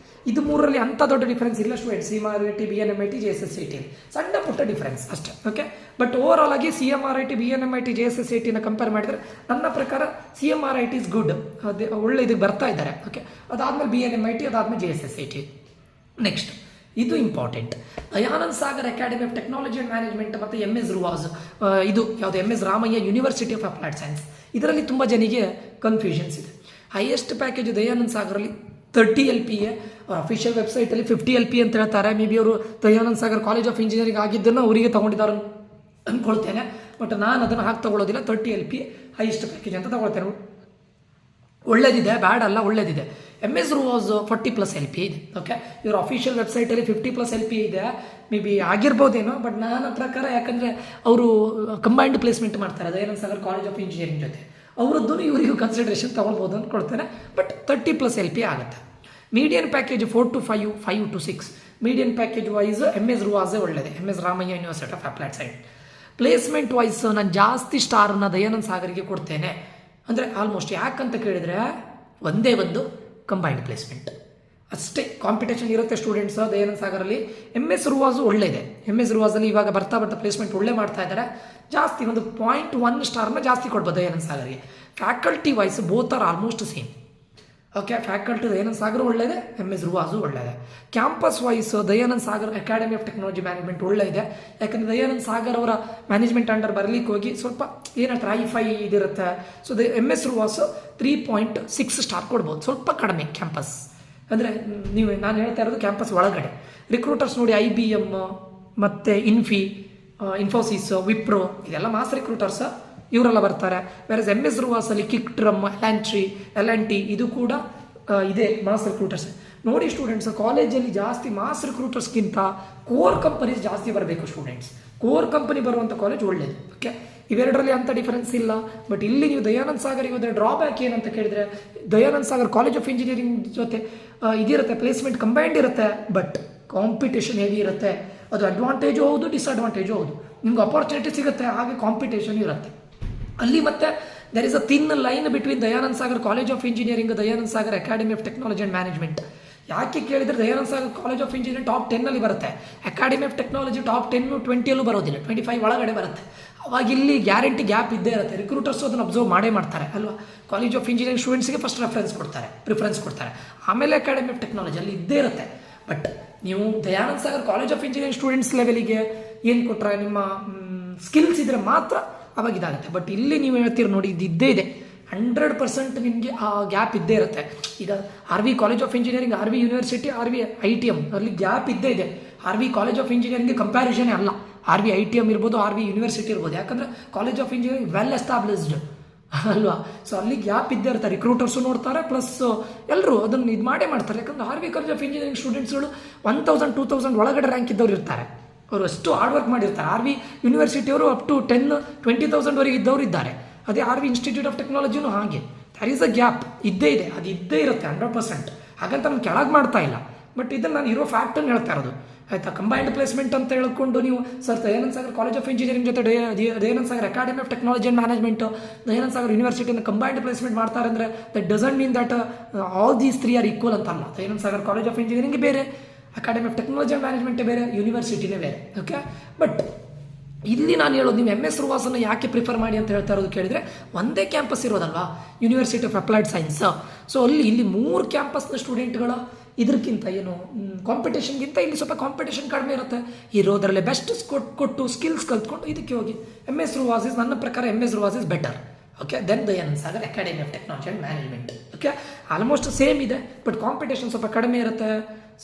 ಇದು ಮೂರರಲ್ಲಿ ಅಂಥ ದೊಡ್ಡ ಡಿಫರೆನ್ಸ್ ಇಲ್ಲ ಸ್ಟೂಡೆಂಟ್. CMRIT, BNMIT, JSS-CET ಸಣ್ಣ ಪುಟ್ಟ ಡಿಫರೆನ್ಸ್ ಅಷ್ಟೇ. ಓಕೆ, ಬಟ್ ಓವರ್ ಆಲ್ ಆಗಿ CMRIT, BNMIT, JSS-CETನ ಕಂಪೇರ್ ಮಾಡಿದರೆ ನನ್ನ ಪ್ರಕಾರ CMRIT ಈಸ್ ಗುಡ್, ಅದೇ ಒಳ್ಳೆ ಇದಕ್ಕೆ ಬರ್ತಾ ಇದ್ದಾರೆ. ಓಕೆ, ಅದಾದಮೇಲೆ BNMIT, ಅದಾದಮೇಲೆ JSS-CET. ನೆಕ್ಸ್ಟ್ ಇದು important, Dayanand Sagar academy of technology and management ಮತ್ತು MS ರುವಾಜ್, ಇದು ಯಾವುದು MS Ramaiah university of applied science. ಇದರಲ್ಲಿ ತುಂಬ ಜನಿಗೆ ಕನ್ಫ್ಯೂಷನ್ಸ್ ಇದೆ. ಹೈಯೆಸ್ಟ್ ಪ್ಯಾಕೇಜ್ ದಯಾನಂದ್ ಸಾಗರಲ್ಲಿ 30 LPA, ಅಫಿಷಿಯಲ್ ವೆಬ್ಸೈಟಲ್ಲಿ 50 LPA ಅಂತ ಹೇಳ್ತಾರೆ. ಮೇ ಬಿ ಅವರು Dayanand Sagar college of engineering ಆಗಿದ್ದನ್ನು ಅವರಿಗೆ ತೊಗೊಂಡಿದ್ದಾರೆ ಅಂದ್ಕೊಳ್ತೇನೆ. ಬಟ್ ನಾನು ಅದನ್ನು ಹಾಕಿ ತೊಗೊಳ್ಳೋದಿಲ್ಲ. 30 LPA ಹೈಯೆಸ್ಟ್ ಪ್ಯಾಕೇಜ್ ಅಂತ ತೊಗೊಳ್ತೇನೆ. ಒಳ್ಳೇದಿದೆ, ಬ್ಯಾಡ್ ಅಲ್ಲ, ಒಳ್ಳೇದಿದೆ. MS ರುವಾಜ್ 40+ LPA ಇದೆ. ಓಕೆ, ಇವರು ಅಫಿಷಿಯಲ್ ವೆಬ್ಸೈಟಲ್ಲಿ 50+ LPA ಇದೆ. ಮೇ ಬಿ ಆಗಿರ್ಬೋದೇನೋ, ಬಟ್ ನನ್ನ ಪ್ರಕಾರ ಯಾಕಂದರೆ ಅವರು ಕಂಬೈನ್ಡ್ ಪ್ಲೇಸ್ಮೆಂಟ್ ಮಾಡ್ತಾರೆ Dayanand Sagar college of engineering ಜೊತೆ, ಅವರದ್ದು ಇವರಿಗೂ ಕನ್ಸಿಡರೇಷನ್ ತೊಗೊಳ್ಬೋದು ಅಂದ್ಕೊಳ್ತೇನೆ. ಬಟ್ 30+ LPA ಆಗುತ್ತೆ. Median package 4 to 5, 5 to 6. Median package wise MS ರುವಾಜೇ ಒಳ್ಳೆಯದೆ, MS Ramaiah university of applied science. Placement wise ನಾನು ಜಾಸ್ತಿ ಸ್ಟಾರನ್ನು ದಯಾನಂದ್ ಸಾಗರ್ಗೆ ಕೊಡ್ತೇನೆ. ಅಂದರೆ ಆಲ್ಮೋಸ್ಟ್ ಯಾಕಂತ ಕೇಳಿದರೆ ಒಂದೇ ಒಂದು ಕಂಬೈನ್ಡ್ ಪ್ಲೇಸ್ಮೆಂಟ್ ಅಷ್ಟೇ. ಕಾಂಪಿಟೇಷನ್ ಇರುತ್ತೆ ಸ್ಟೂಡೆಂಟ್ಸ್ ದಯಾನಂದ್ ಸಾಗರಲ್ಲಿ. MS ರುವಾಜು ಒಳ್ಳೆ ಇದೆ. MS ರುವಾಜಲ್ಲಿ ಇವಾಗ ಬರ್ತಾ ಪ್ಲೇಸ್ಮೆಂಟ್ ಒಳ್ಳೆ ಮಾಡ್ತಾ ಇದ್ದಾರೆ. ಜಾಸ್ತಿ ಒಂದು 0.1 ಸ್ಟಾರ್ನ ಜಾಸ್ತಿ ಕೊಡ್ಬೋದು ದಯಾನಂದ್ ಸಾಗರ್ಗೆ. Faculty wise both are almost same. Okay, faculty Dayanand Sagar ಒಳ್ಳೆಯದೆ, MS ರುವಾಜು ಒಳ್ಳೆಯದೆ. Campus wise Dayanand Sagar academy of technology management ಒಳ್ಳೆ ಇದೆ. ಯಾಕಂದರೆ ದಯಾನಂದ್ ಸಾಗರ್ ಅವರ ಮ್ಯಾನೇಜ್ಮೆಂಟ್ ಅಂಡರ್ ಬರಲಿಕ್ಕೆ ಹೋಗಿ ಸ್ವಲ್ಪ ಏನಂತಾರೆ ಹೈ-ಫೈ ಇದಿರುತ್ತೆ. ಸೊ MS ರುವಾಜ್ 3.6 ಸ್ಟಾರ್ ಕೊಡ್ಬೋದು, ಸ್ವಲ್ಪ ಕಡಿಮೆ ಕ್ಯಾಂಪಸ್. ಅಂದರೆ ನಾನು ಹೇಳ್ತಾ ಇರೋದು ಕ್ಯಾಂಪಸ್ ಒಳಗಡೆ. ರಿಕ್ರೂಟರ್ಸ್ ನೋಡಿ IBM ಮತ್ತು ಇನ್ಫಿ ಇನ್ಫೋಸಿಸ್, ವಿಪ್ರೋ ಇದೆಲ್ಲ ಮಾಸ್ ರಿಕ್ರೂಟರ್ಸ್ ಇವರೆಲ್ಲ ಬರ್ತಾರೆ. ಬೇರೆ MS ರುವಾಸಲ್ಲಿ ಕಿಕ್ಟ್ರಮ್, ಎಲ್&ಟಿ ಇದು ಕೂಡ ಇದೆ ಮಾಸ್ ರಿಕ್ರೂಟರ್ಸ್. ನೋಡಿ ಸ್ಟೂಡೆಂಟ್ಸ್, ಕಾಲೇಜಲ್ಲಿ ಜಾಸ್ತಿ ಮಾಸ್ ರಿಕ್ರೂಟರ್ಸ್ಗಿಂತ ಕೋರ್ ಕಂಪನೀಸ್ ಜಾಸ್ತಿ ಬರಬೇಕು ಸ್ಟೂಡೆಂಟ್ಸ್. ಕೋರ್ ಕಂಪನಿ ಬರುವಂಥ ಕಾಲೇಜ್ ಒಳ್ಳೇದು. ಓಕೆ, ಇವೆರಡರಲ್ಲಿ ಅಂಥ ಡಿಫರೆನ್ಸ್ ಇಲ್ಲ. ಬಟ್ ಇಲ್ಲಿ ನೀವು ದಯಾನಂದ ಸಾಗರ್ಗೆ ಹೋದರೆ ಡ್ರಾಬ್ಯಾಕ್ ಏನಂತ ಕೇಳಿದರೆ, Dayananda Sagar college of engineering ಜೊತೆ ಇದಿರುತ್ತೆ, ಪ್ಲೇಸ್ಮೆಂಟ್ ಕಂಬೈಂಡ್ ಇರುತ್ತೆ. ಬಟ್ ಕಾಂಪಿಟೇಷನ್ ಹೆವಿ ಇರುತ್ತೆ. ಅದು ಅಡ್ವಾಂಟೇಜು ಹೌದು, ಡಿಸ್ಅಡ್ವಾಂಟೇಜು ಹೌದು. ನಿಮ್ಗೆ ಅಪಾರ್ಚುನಿಟಿ ಸಿಗುತ್ತೆ, ಹಾಗೆ ಕಾಂಪಿಟೇಷನ್ ಇರುತ್ತೆ ಅಲ್ಲಿ. ಮತ್ತೆ there is a thin line between Dayananda Sagar college of engineering, Dayananda Sagar academy of technology and management. ಯಾಕೆ ಕೇಳಿದರೆ Dayananda Sagar college of engineering top 10 ಬರುತ್ತೆ, ಅಕಾಡೆಮಿ ಆಫ್ ಟೆಕ್ನಾಲಜಿ ಟಾಪ್ 10, 20 ಬರೋದಿಲ್ಲ, 25 ಒಳಗಡೆ ಬರುತ್ತೆ. ಅವಾಗ ಇಲ್ಲಿ ಗ್ಯಾರಂಟಿ ಗ್ಯಾಪ್ ಇದ್ದೇ ಇರುತ್ತೆ. ರಿಕ್ರೂಟರ್ಸ್ ಅದನ್ನು ಅಬ್ಸರ್ವ್ ಮಾಡೇ ಮಾಡ್ತಾರೆ ಅಲ್ವಾ. ಕಾಲೇಜ್ ಆಫ್ ಇಂಜಿನಿಯರಿಂಗ್ ಸ್ಟೂಡೆಂಟ್ಸ್ಗೆ ಫಸ್ಟ್ ಪ್ರಿಫರೆನ್ಸ್ ಕೊಡ್ತಾರೆ, ಆಮೇಲೆ ಅಕಾಡೆಮಿ ಆಫ್ ಟೆಕ್ನಾಲಜಿ ಅಲ್ಲಿ ಇದ್ದೇ ಇರುತ್ತೆ. ಬಟ್ ನೀವು Dayananda Sagar college of engineering students ಲೆವೆಲಿಗೆ ಏನು ಕೊಟ್ಟರೆ, ನಿಮ್ಮ ಸ್ಕಿಲ್ಸ್ ಇದ್ರೆ ಮಾತ್ರ ಅವಾಗ ಇದಾಗುತ್ತೆ. ಬಟ್ ಇಲ್ಲಿ ನೀವು ಹೇಳ್ತೀರಿ ನೋಡಿ, ಇದು ಇದ್ದೇ ಇದೆ 100% ನಿಮಗೆ ಆ ಗ್ಯಾಪ್ ಇದ್ದೇ ಇರುತ್ತೆ. ಈಗ RV college of engineering, RV university, RV ITM ಅಲ್ಲಿ ಗ್ಯಾಪ್ ಇದ್ದೇ ಇದೆ. RV ಕಾಲೇಜ್ ಆಫ್ ಇಂಜಿನಿಯರಿಂಗ್ಗೆ ಕಂಪ್ಯಾರಿಸನೇ ಅಲ್ಲ. RV ITM ಇರ್ಬೋದು, RV ಯೂನಿವರ್ಸಿಟಿ ಇರ್ಬೋದು. ಯಾಕಂದರೆ college of engineering well established ಅಲ್ವಾ. ಸೊ ಅಲ್ಲಿ ಗ್ಯಾಪ್ ಇದ್ದೇ ಇರ್ತಾರೆ. ರಿಕ್ರೂಟರ್ಸು ನೋಡ್ತಾರೆ, ಪ್ಲಸ್ ಎಲ್ಲರೂ ಅದನ್ನು ಇದು ಮಾಡೇ ಮಾಡ್ತಾರೆ. ಯಾಕಂದರೆ RV ಕಾಲೇಜ್ ಆಫ್ ಇಂಜಿನಿಯರಿಂಗ್ ಸ್ಟೂಡೆಂಟ್ಸ್ಗಳು 1000, 2000 ಒಳಗಡೆ ರ್ಯಾಂಕ್ ಇದ್ದವ್ರು ಇರ್ತಾರೆ. ಅವರು ಅಷ್ಟು ಹಾರ್ಡ್ ವರ್ಕ್ ಮಾಡಿರ್ತಾರೆ. RV ಯೂನಿವರ್ಸಿಟಿಯವರು ಅಪ್ ಟು 10, 20,000 ವರೆಗೆ ಇದ್ದವರು ಇದ್ದಾರೆ. ಅದೇ RV ಇನ್ಸ್ಟಿಟ್ಯೂಟ್ ಆಫ್ ಟೆಕ್ನಾಲಜಿನೂ ಹಾಗೆ. ದರ್ ಈಸ್ ಅ ಗ್ಯಾಪ್ ಇದ್ದೇ ಇದೆ, ಅದು ಇದ್ದೇ ಇರುತ್ತೆ 100%. ಹಾಗಂತ ನಾನು ಕೆಳಗೆ ಮಾಡ್ತಾ ಇಲ್ಲ. ಬಟ್ ಇದನ್ನು ನಾನು ಇರೋ ಫ್ಯಾಕ್ಟನ್ನು ಹೇಳ್ತಾ ಇರೋದು ಆಯಿತಾ. ಕಂಬೈನ್ಡ್ ಪ್ಲೇಸ್ಮೆಂಟ್ ಅಂತ ಹೇಳ್ಕೊಂಡು ನೀವು sir Dayananda Sagar college of engineering ಜೊತೆ Dayananda Sagar academy of technology and management, Dayananda Sagar ಯೂನಿವರ್ಸಿಟಿಯನ್ನು ಕಂಬೈನ್ಡ್ ಪ್ಲೇಸ್ಮೆಂಟ್ ಮಾಡ್ತಾರೆ ಅಂದರೆ that doesn't mean that all these 3 are equal ಅಂತ ಅಲ್ಲ. Dayananda Sagar college of engineering ಬೇರೆ, ಅಕಾಡೆಮಿ ಆಫ್ ಟೆಕ್ನಾಲಜಿ ಆ್ಯಂಡ್ ಮ್ಯಾನೇಜ್ಮೆಂಟೇ ಬೇರೆ, ಯೂನಿವರ್ಸಿಟಿನೇ ಬೇರೆ. ಓಕೆ, ಬಟ್ ಇಲ್ಲಿ ನಾನು ಹೇಳೋದು, ನೀವು MS ರುವಾಸನ್ನು ಯಾಕೆ ಪ್ರಿಫರ್ ಮಾಡಿ ಅಂತ ಹೇಳ್ತಾ ಇರೋದು ಕೇಳಿದರೆ, ಒಂದೇ ಕ್ಯಾಂಪಸ್ ಇರೋದಲ್ವಾ, university of applied science. So ಇಲ್ಲಿ 3 ಕ್ಯಾಂಪಸ್ನ ಸ್ಟೂಡೆಂಟ್ಗಳ ಇದಕ್ಕಿಂತ ಏನು ಕಾಂಪಿಟೇಷನ್ಗಿಂತ ಇಲ್ಲಿ ಸ್ವಲ್ಪ ಕಾಂಪಿಟೇಷನ್ ಕಡಿಮೆ ಇರುತ್ತೆ. ಇರೋದರಲ್ಲೇ ಬೆಸ್ಟ್ ಕೊಟ್ಟು ಸ್ಕಿಲ್ಸ್ ಕಲ್ತ್ಕೊಂಡು ಇದಕ್ಕೆ ಹೋಗಿ. MS ರುವಾಸ್ ಇಸ್, ನನ್ನ ಪ್ರಕಾರ MS RUAS is better. Okay, then Dayananda Sagar academy of technology and management. Okay, almost same ಇದೆ, ಬಟ್ ಕಾಂಪಿಟೇಷನ್ ಸ್ವಲ್ಪ ಕಡಿಮೆ ಇರುತ್ತೆ.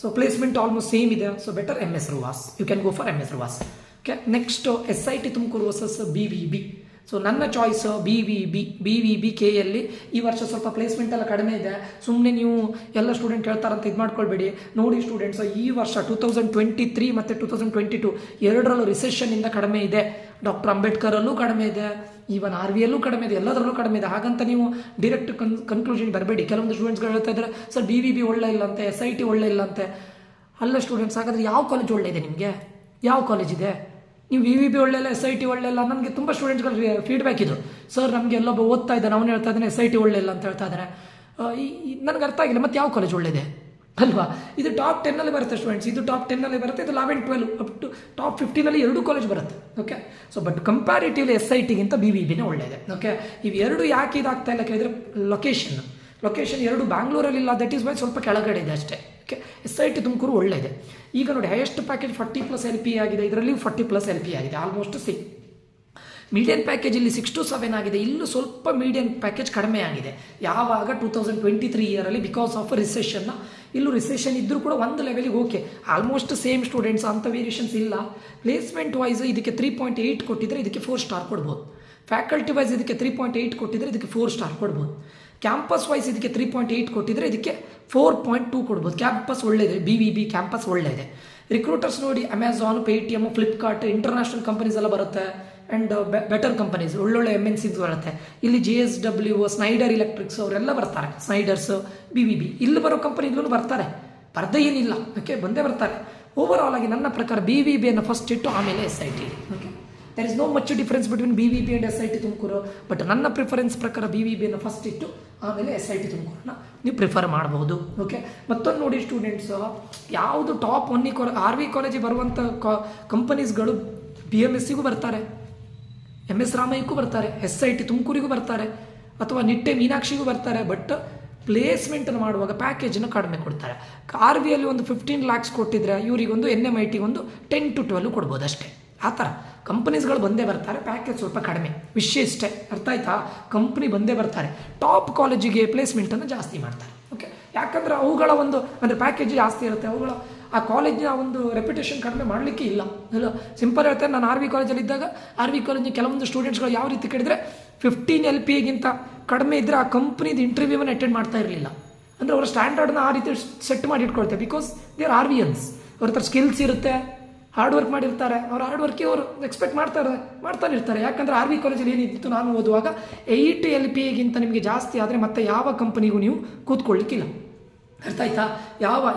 ಸೊ ಪ್ಲೇಸ್ಮೆಂಟ್ ಆಲ್ಮೋಸ್ಟ್ ಸೇಮ್ ಇದೆ. So better MS RUAS, you can go for MS RUAS. Okay, next SIT Tumakuru versus BVB. So ನನ್ನ choice BVB Kಯಲ್ಲಿ ಈ ವರ್ಷ ಸ್ವಲ್ಪ ಪ್ಲೇಸ್ಮೆಂಟ್ ಎಲ್ಲ ಕಡಿಮೆ ಇದೆ. ಸುಮ್ಮನೆ ನೀವು ಎಲ್ಲ ಸ್ಟೂಡೆಂಟ್ ಹೇಳ್ತಾರಂತ ಇದು ಮಾಡ್ಕೊಳ್ಬೇಡಿ. ನೋಡಿ ಸ್ಟೂಡೆಂಟ್ಸ್, ಈ ವರ್ಷ 2023 ಮತ್ತು 2022 ಎರಡರಲ್ಲೂ ರಿಸೆಷನ್ನಿಂದ ಕಡಿಮೆ ಇದೆ. ಡಾಕ್ಟರ್ ಅಂಬೇಡ್ಕರಲ್ಲೂ ಕಡಿಮೆ ಇದೆ, ಈವನ್ RVಯಲ್ಲೂ ಕಡಿಮೆ ಇದೆ, ಎಲ್ಲದರಲ್ಲೂ ಕಡಿಮೆ ಇದೆ. ಹಾಗಂತ ನೀವು ಡೈರೆಕ್ಟ್ ಕನ್ಕ್ಲೂಷನ್ ಬರಬೇಡಿ. ಕೆಲವೊಂದು ಸ್ಟೂಡೆಂಟ್ಸ್ಗಳು ಹೇಳ್ತಾ ಇದ್ದಾರೆ ಸರ್ BVB ಒಳ್ಳೆ ಇಲ್ಲ ಅಂತೆ, SIT ಒಳ್ಳೆ ಇಲ್ಲ ಅಂತೆ. ಅಲ್ಲ ಸ್ಟೂಡೆಂಟ್ಸ್, ಹಾಗಾದರೆ ಯಾವ ಕಾಲೇಜ್ ಒಳ್ಳೆ ಇದೆ ನಿಮಗೆ? ಯಾವ ಕಾಲೇಜ್ ಇದೆ? ನೀವು BVB ಒಳ್ಳೆ ಇಲ್ಲ, SIT ಒಳ್ಳೆ ಇಲ್ಲ. ನನಗೆ ತುಂಬ ಸ್ಟೂಡೆಂಟ್ಸ್ಗಳು ಫೀಡ್ಬ್ಯಾಕ್ ಇದು, ಸರ್ ನಮಗೆ ಎಲ್ಲೊಬ್ಬ ಓದ್ತಾ ಇದ್ದಾನೆ, ಅವನು ಹೇಳ್ತಾ ಇದ್ದಾನೆ SIT ಒಳ್ಳೆ ಇಲ್ಲ ಅಂತ ಹೇಳ್ತಾ ಇದ್ದಾನೆ. ನನಗೆ ಅರ್ಥ ಆಗಿಲ್ಲ, ಮತ್ತು ಯಾವ ಕಾಲೇಜ್ ಒಳ್ಳೆಯದೆ ಅಲ್ವಾ? ಇದು ಟಾಪ್ 10 ಬರುತ್ತೆ ಸ್ಟೂಡೆಂಟ್ಸ್, ಇದು ಟಾಪ್ 10 ಬರುತ್ತೆ, ಇದು 11, 12 ಅಪ್ ಟು ಟಾಪ್ 15 2 ಕಾಲೇಜ್ ಬರುತ್ತೆ. ಓಕೆ, ಸೊ ಬಟ್ ಕಂಪ್ಯಾರಿಟಿವ್ಲಿ SITಗಿಂತ BVBನೇ ಒಳ್ಳೆಯದೆ. ಓಕೆ, ಇವೆರಡು ಯಾಕೆ ಇದಾಗ್ತಾ ಇಲ್ಲ ಕೇಳಿದರೆ, ಲೊಕೇಶನ್ 2 ಬ್ಯಾಂಗ್ಳೂರಲ್ಲಿಲ್ಲ, ದಟ್ ಈಸ್ ವೈ ಸ್ವಲ್ಪ ಕೆಳಗಡೆ ಇದೆ ಅಷ್ಟೇ. ಓಕೆ, SIT ತುಮಕೂರು ಒಳ್ಳೆಯದೆ. ಈಗ ನೋಡಿ, ಹೈಯೆಸ್ಟ್ ಪ್ಯಾಕೇಜ್ 40+ LP ಆಗಿದೆ, ಇದರಲ್ಲಿ 40+ LP ಆಗಿದೆ, ಆಲ್ಮೋಸ್ಟ್ ಸೇಮ್. ಮೀಡಿಯನ್ ಪ್ಯಾಕೇಜ್ ಇಲ್ಲಿ 6 to 7 ಆಗಿದೆ, ಇಲ್ಲೂ ಸ್ವಲ್ಪ ಮೀಡಿಯನ್ ಪ್ಯಾಕೇಜ್ ಕಡಿಮೆ ಆಗಿದೆ. ಯಾವಾಗ 2023 ಇಯರಲ್ಲಿ ಬಿಕಾಸ್ ಆಫ್ ರಿಸೆಷನ್ನ. ಇಲ್ಲೂ ರಿಸೆಷನ್ ಇದ್ದರೂ ಕೂಡ ಒಂದು ಲೆವೆಲಿಗೆ ಓಕೆ, ಆಲ್ಮೋಸ್ಟ್ ಸೇಮ್ ಸ್ಟೂಡೆಂಟ್ಸ್, ಅಂಥ ವೇರಿಯೇಷನ್ಸ್ ಇಲ್ಲ. ಪ್ಲೇಸ್ಮೆಂಟ್ ವೈಸ್ ಇದಕ್ಕೆ 3.8 ಕೊಟ್ಟಿದ್ರೆ ಇದಕ್ಕೆ 4 ಸ್ಟಾರ್ ಕೊಡ್ಬೋದು. ಫ್ಯಾಕಲ್ಟಿ ವೈಸ್ ಇದಕ್ಕೆ 3.8 ಕೊಟ್ಟಿದ್ರೆ ಇದಕ್ಕೆ 4 ಸ್ಟಾರ್ ಕೊಡ್ಬೋದು. ಕ್ಯಾಂಪಸ್ ವೈಸ್ ಇದಕ್ಕೆ 3.8 ಕೊಟ್ಟಿದ್ರೆ ಇದಕ್ಕೆ 4.2 ಕೊಡ್ಬೋದು. ಕ್ಯಾಂಪಸ್ ಒಳ್ಳೆಯದೆ, BVB ಕ್ಯಾಂಪಸ್ ಒಳ್ಳೆಯದೆ. ರಿಕ್ರೂಟರ್ಸ್ ನೋಡಿ, Amazon, Paytm, Flipkart, international companies ಎಲ್ಲ ಬರುತ್ತೆ. ಆ್ಯಂಡ್ ಬೆಟರ್ ಕಂಪನೀಸ್, ಒಳ್ಳೊಳ್ಳೆ MNCs ಬರುತ್ತೆ. ಇಲ್ಲಿ JSW, ಸ್ನೈಡರ್ ಎಲೆಕ್ಟ್ರಿಕ್ಸ್ ಅವರೆಲ್ಲ ಬರ್ತಾರೆ. ಸ್ನೈಡರ್ಸ್, BVB ಇಲ್ಲಿ ಬರೋ ಕಂಪನಿಗಳು ಬರ್ತಾರೆ, ಬರದೇ ಏನಿಲ್ಲ. ಓಕೆ, ಬಂದೇ ಬರ್ತಾರೆ. ಓವರ್ ಆಲ್ ಆಗಿ ನನ್ನ ಪ್ರಕಾರ BVBಯನ್ನು ಫಸ್ಟ್ ಇಟ್ಟು ಆಮೇಲೆ SIT. Okay, there is no much difference between BVB and SIT Tumakuru. But ನನ್ನ ಪ್ರಿಫರೆನ್ಸ್ ಪ್ರಕಾರ BVBಯನ್ನು ಫಸ್ಟ್ ಇಟ್ಟು ಆಮೇಲೆ SIT ತುಮಕೂರನ್ನ ನೀವು ಪ್ರಿಫರ್ ಮಾಡಬಹುದು. ಓಕೆ, ಮತ್ತೊಂದು ನೋಡಿ ಸ್ಟೂಡೆಂಟ್ಸ್, ಯಾವುದು ಟಾಪ್ 1 RV ಕಾಲೇಜಿಗೆ ಬರುವಂಥ ಕಂಪನೀಸ್ಗಳು BMSಗೂ ಬರ್ತಾರೆ, MS ರಾಮಯ್ಯಕ್ಕೂ ಬರ್ತಾರೆ, SIT ತುಮಕೂರಿಗೂ ಬರ್ತಾರೆ, ಅಥವಾ ನಿಟ್ಟೆ ಮೀನಾಕ್ಷಿಗೂ ಬರ್ತಾರೆ. ಬಟ್ ಪ್ಲೇಸ್ಮೆಂಟನ್ನು ಮಾಡುವಾಗ ಪ್ಯಾಕೇಜನ್ನು ಕಡಿಮೆ ಕೊಡ್ತಾರೆ. RVಯಲ್ಲಿ ಒಂದು 15 lakhs ಕೊಟ್ಟಿದ್ರೆ ಇವರಿಗೊಂದು NMIT ಒಂದು 10 to 12 ಕೊಡ್ಬೋದು ಅಷ್ಟೇ. ಆ ಥರ ಕಂಪನೀಸ್ಗಳು ಬಂದೇ ಬರ್ತಾರೆ, ಪ್ಯಾಕೇಜ್ ಸ್ವಲ್ಪ ಕಡಿಮೆ. ವಿಷಯ ಇಷ್ಟೇ, ಅರ್ಥ ಆಯ್ತಾ? ಕಂಪ್ನಿ ಬಂದೇ ಬರ್ತಾರೆ, ಟಾಪ್ ಕಾಲೇಜಿಗೆ ಪ್ಲೇಸ್ಮೆಂಟನ್ನು ಜಾಸ್ತಿ ಮಾಡ್ತಾರೆ. ಓಕೆ, ಯಾಕಂದರೆ ಅವುಗಳ ಒಂದು ಅಂದರೆ ಪ್ಯಾಕೇಜ್ ಜಾಸ್ತಿ ಇರುತ್ತೆ, ಆ ಕಾಲೇಜಿನ ಒಂದು ರೆಪ್ಯುಟೇಷನ್ ಕಡಿಮೆ ಮಾಡಲಿಕ್ಕೆ ಇಲ್ಲ. ಸಿಂಪಲ್ ಹೇಳ್ತಾರೆ, ನಾನು ಆರ್ ವಿ ಕಾಲೇಜಲ್ಲಿ ಇದ್ದಾಗ ಆರ್ ವಿ ಕಾಲೇಜಿನ ಕೆಲವೊಂದು ಸ್ಟೂಡೆಂಟ್ಸ್ಗಳು ಯಾವ ರೀತಿ ಕೇಳಿದ್ರೆ 15 LPAಗಿಂತ ಕಡಿಮೆ ಇದ್ದರೆ ಆ ಕಂಪ್ನಿದು ಇಂಟರ್ವ್ಯೂವನ್ನು ಅಟೆಂಡ್ ಮಾಡ್ತಾ ಇರಲಿಲ್ಲ. ಅಂದರೆ ಅವರ ಸ್ಟ್ಯಾಂಡರ್ಡ್ನ ಆ ರೀತಿ ಸೆಟ್ ಮಾಡಿ ಇಟ್ಕೊಳ್ತಾರೆ. ಬಿಕಾಸ್ ದೇ ಆರ್ RVNs, ಅವ್ರ ಹತ್ರ ಸ್ಕಿಲ್ಸ್ ಇರುತ್ತೆ, ಹಾರ್ಡ್ ವರ್ಕ್ ಮಾಡಿರ್ತಾರೆ. ಅವ್ರು ಹಾರ್ಡ್ ವರ್ಕಿಗೆ ಅವರು ಎಕ್ಸ್ಪೆಕ್ಟ್ ಮಾಡ್ತಾನೆ ಇರ್ತಾರೆ. ಯಾಕಂದರೆ ಆರ್ ವಿ ಕಾಲೇಜಲ್ಲಿ ಏನಿತ್ತು, ನಾನು ಓದುವಾಗ 8 LPAಗಿಂತ ನಿಮಗೆ ಜಾಸ್ತಿ ಆದರೆ ಮತ್ತೆ ಯಾವ ಕಂಪನಿಗೂ ನೀವು ಕೂತ್ಕೊಳ್ಳಿಕ್ಕಿಲ್ಲ. ಅರ್ಥ ಆಯ್ತಾ?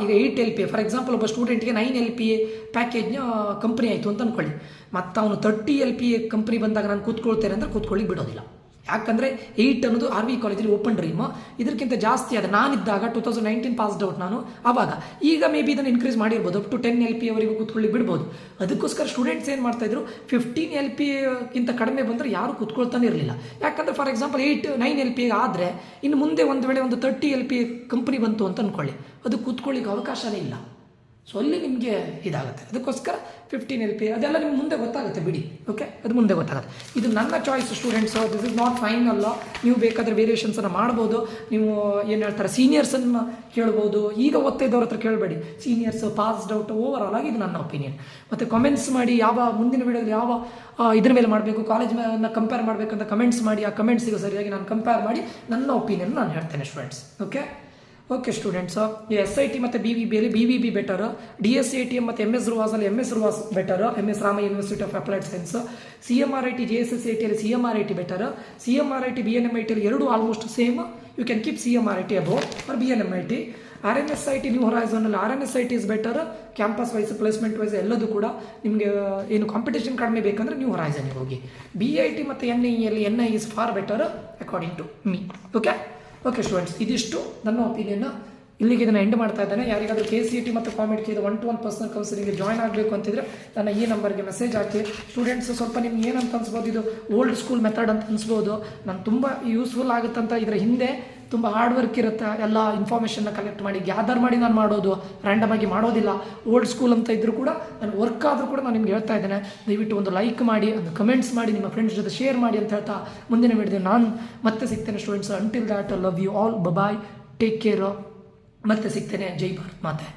ಈಗ 8 LPA ಫಾರ್ ಎಕ್ಸಾಂಪಲ್, ಒಬ್ಬ ಸ್ಟೂಡೆಂಟ್ಗೆ 9 LPA ಪ್ಯಾಕೇಜ್ನ ಕಂಪ್ನಿ ಆಯಿತು ಅಂತ ಅಂದ್ಕೊಳ್ಳಿ. ಮತ್ತು ಅವನು 30 LPA ಕಂಪ್ನಿ ಬಂದಾಗ ನಾನು ಕೂತ್ಕೊಳ್ತೇನೆ ಅಂದರೆ ಕೂತ್ಕೊಳ್ಳಿ ಬಿಡೋದಿಲ್ಲ. ಯಾಕಂದರೆ 8 ಅನ್ನೋದು ಆರ್ ವಿ ಕಾಲೇಜಲ್ಲಿ ಓಪನ್ ಡ್ರೀಮ್. ಇದಕ್ಕಿಂತ ಜಾಸ್ತಿ ಅದ ನಾನಿದ್ದಾಗ 2019 ಪಾಸ್ಡ್ ಔಟ್ ನಾನು ಆವಾಗ. ಈಗ ಮೇ ಬಿ ಇದನ್ನು ಇನ್ಕ್ರೀಸ್ ಮಾಡಿರ್ಬೋದು, ಅಪ್ ಟು 10 LPAವರೆಗೂ ಕೂತ್ಕೊಳ್ಳಿ ಬಿಡ್ಬೋದು. ಅದಕ್ಕೋಸ್ಕರ ಸ್ಟೂಡೆಂಟ್ಸ್ ಏನು ಮಾಡ್ತಾಯಿದ್ರು, 15 LPAಗಿಂತ ಕಡಿಮೆ ಬಂದರೆ ಯಾರು ಕೂತ್ಕೊಳ್ತಾನೆ ಇರಲಿಲ್ಲ. ಯಾಕಂದರೆ ಫಾರ್ ಎಕ್ಸಾಂಪಲ್ 9 LPA ಆದರೆ ಇನ್ನು ಮುಂದೆ ಒಂದು ವೇಳೆ ಒಂದು 30 LPA ಕಂಪ್ನಿ ಬಂತು ಅಂತ ಅಂದ್ಕೊಳ್ಳಿ, ಅದು ಕೂತ್ಕೊಳ್ಳಿಕ್ಕೆ ಅವಕಾಶನೇ ಇಲ್ಲ. ಸೊ ಅಲ್ಲಿ ನಿಮಗೆ ಇದಾಗುತ್ತೆ. ಅದಕ್ಕೋಸ್ಕರ 15 LPA ಅದೆಲ್ಲ ನಿಮ್ಗೆ ಮುಂದೆ ಗೊತ್ತಾಗುತ್ತೆ ಬಿಡಿ. ಓಕೆ, ಅದು ಮುಂದೆ ಗೊತ್ತಾಗುತ್ತೆ. ಇದು ನನ್ನ choice students, this is not final. ನೀವು ಬೇಕಾದರೆ ವೇರಿಯೇಷನ್ಸನ್ನು ಮಾಡ್ಬೋದು. ನೀವು ಏನು ಹೇಳ್ತಾರೆ, ಸೀನಿಯರ್ಸನ್ನು ಕೇಳ್ಬೋದು. ಈಗ ಓದ್ತಾ ಇದ್ದವ್ರ ಹತ್ರ ಕೇಳಬೇಡಿ, ಸೀನಿಯರ್ಸ್ ಪಾಸ್ಡ್ ಔಟ್ ಓವರ್ ಆಗಿ ಇದು ನನ್ನ ಒಪಿನಿಯನ್. ಮತ್ತು ಕಮೆಂಟ್ಸ್ ಮಾಡಿ, ಯಾವ ಮುಂದಿನ ವಿಡಿಯೋದಲ್ಲಿ ಯಾವ ಇದ್ರ ಮೇಲೆ ಮಾಡಬೇಕು, ಕಾಲೇಜ್ನ ಕಂಪೇರ್ ಮಾಡಬೇಕಂತ ಕಮೆಂಟ್ಸ್ ಮಾಡಿ. ಆ ಕಮೆಂಟ್ಸಿಗೆ ಸರಿಯಾಗಿ ನಾನು ಕಂಪೇರ್ ಮಾಡಿ ನನ್ನ ಒಪಿನಿಯನ್ ನಾನು ಹೇಳ್ತೇನೆ ಸ್ಟೂಡೆಂಟ್ಸ್. ಓಕೆ ಸ್ಟೂಡೆಂಟ್ಸ್, SIT ಮತ್ತು BVBಯಲ್ಲಿ BVB ಬೆಟರ್, DSATM ಮತ್ತು MS ರುವಾಸಲ್ಲಿ MS RUAS better, MS Ramaiah university of applied science, CMRIT JSSATಯಲ್ಲಿ CMRIT ಬೆಟರ್, CMRIT BNMITಯಲ್ಲಿ ಎರಡು almost same. You can keep CMRIT above for BNMIT. RNSIT new ಹೊರೈಸನ್ನಲ್ಲಿ RNSIT is better. Campus wise placement wise ಎಲ್ಲದೂ ಕೂಡ ನಿಮಗೆ ಏನು ಕಾಂಪಿಟೇಷನ್ ಕಡಿಮೆ ಬೇಕಂದ್ರೆ ನ್ಯೂ ಹೊರೈಸನ್ಗೆ ಹೋಗಿ. BIT ಮತ್ತು NIEಯಲ್ಲಿ NI is far better according to me. Okay students, ಇದಿಷ್ಟು ನನ್ನ ಒಪಿನಿಯನ್. ಇಲ್ಲಿಗೆ ಇದನ್ನು ಎಂಡ್ ಮಾಡ್ತಾ ಇದ್ದೇನೆ. ಯಾರಿಗಾದರೂ KCET ಮತ್ತು ಕಾಮೆಂಟ್ಗೆ ಇದು 1-to-1 ಪರ್ಸನಲ್ ಕೌನ್ಸಿಲಿಂಗ್ಗೆ ಜಾಯ್ನ್ ಆಗಬೇಕು ಅಂತಿದ್ರೆ ನನ್ನ ಈ ನಂಬರ್ಗೆ ಮೆಸೇಜ್ ಹಾಕಿ. ಸ್ಟೂಡೆಂಟ್ಸ್ ಸ್ವಲ್ಪ ನಿಮ್ಗೆ ಏನಂತ ಅನ್ಸ್ಬೋದು, ಇದು ಓಲ್ಡ್ ಸ್ಕೂಲ್ ಮೆಥಡ್ ಅಂತ ಅನ್ಸ್ಬೋದು. ನಾನು ತುಂಬ ಯೂಸ್ಫುಲ್ ಆಗುತ್ತಂತ. ಇದರ ಹಿಂದೆ ತುಂಬ ಹಾರ್ಡ್ ವರ್ಕ್ ಇರುತ್ತೆ. ಎಲ್ಲ ಇನ್ಫಾರ್ಮೇಷನ್ನ ಕಲೆಕ್ಟ್ ಮಾಡಿ ಗ್ಯಾದರ್ ಮಾಡಿ ನಾನು ಮಾಡೋದು, ರ್ಯಾಂಡಮ್ ಆಗಿ ಮಾಡೋದಿಲ್ಲ. ಓಲ್ಡ್ ಸ್ಕೂಲ್ ಅಂತ ಇದ್ದರೂ ಕೂಡ ನಾನು ವರ್ಕ್ ಆದರೂ ಕೂಡ ನಾನು ನಿಮ್ಗೆ ಹೇಳ್ತಾ ಇದ್ದೇನೆ. ದಯವಿಟ್ಟು ಒಂದು ಲೈಕ್ ಮಾಡಿ, ಒಂದು ಕಮೆಂಟ್ಸ್ ಮಾಡಿ, ನಿಮ್ಮ ಫ್ರೆಂಡ್ಸ್ ಜೊತೆ ಶೇರ್ ಮಾಡಿ ಅಂತ ಹೇಳ್ತಾ ಮುಂದಿನ ವಿಡಿಯೋದಲ್ಲಿ ನಾನು ಮತ್ತೆ ಸಿಗ್ತೇನೆ students. Until that love you all, bye, take care. ಮತ್ತೆ ಸಿಗ್ತೇನೆ. ಜೈ ಭಾರತ್ ಮಾತೆ.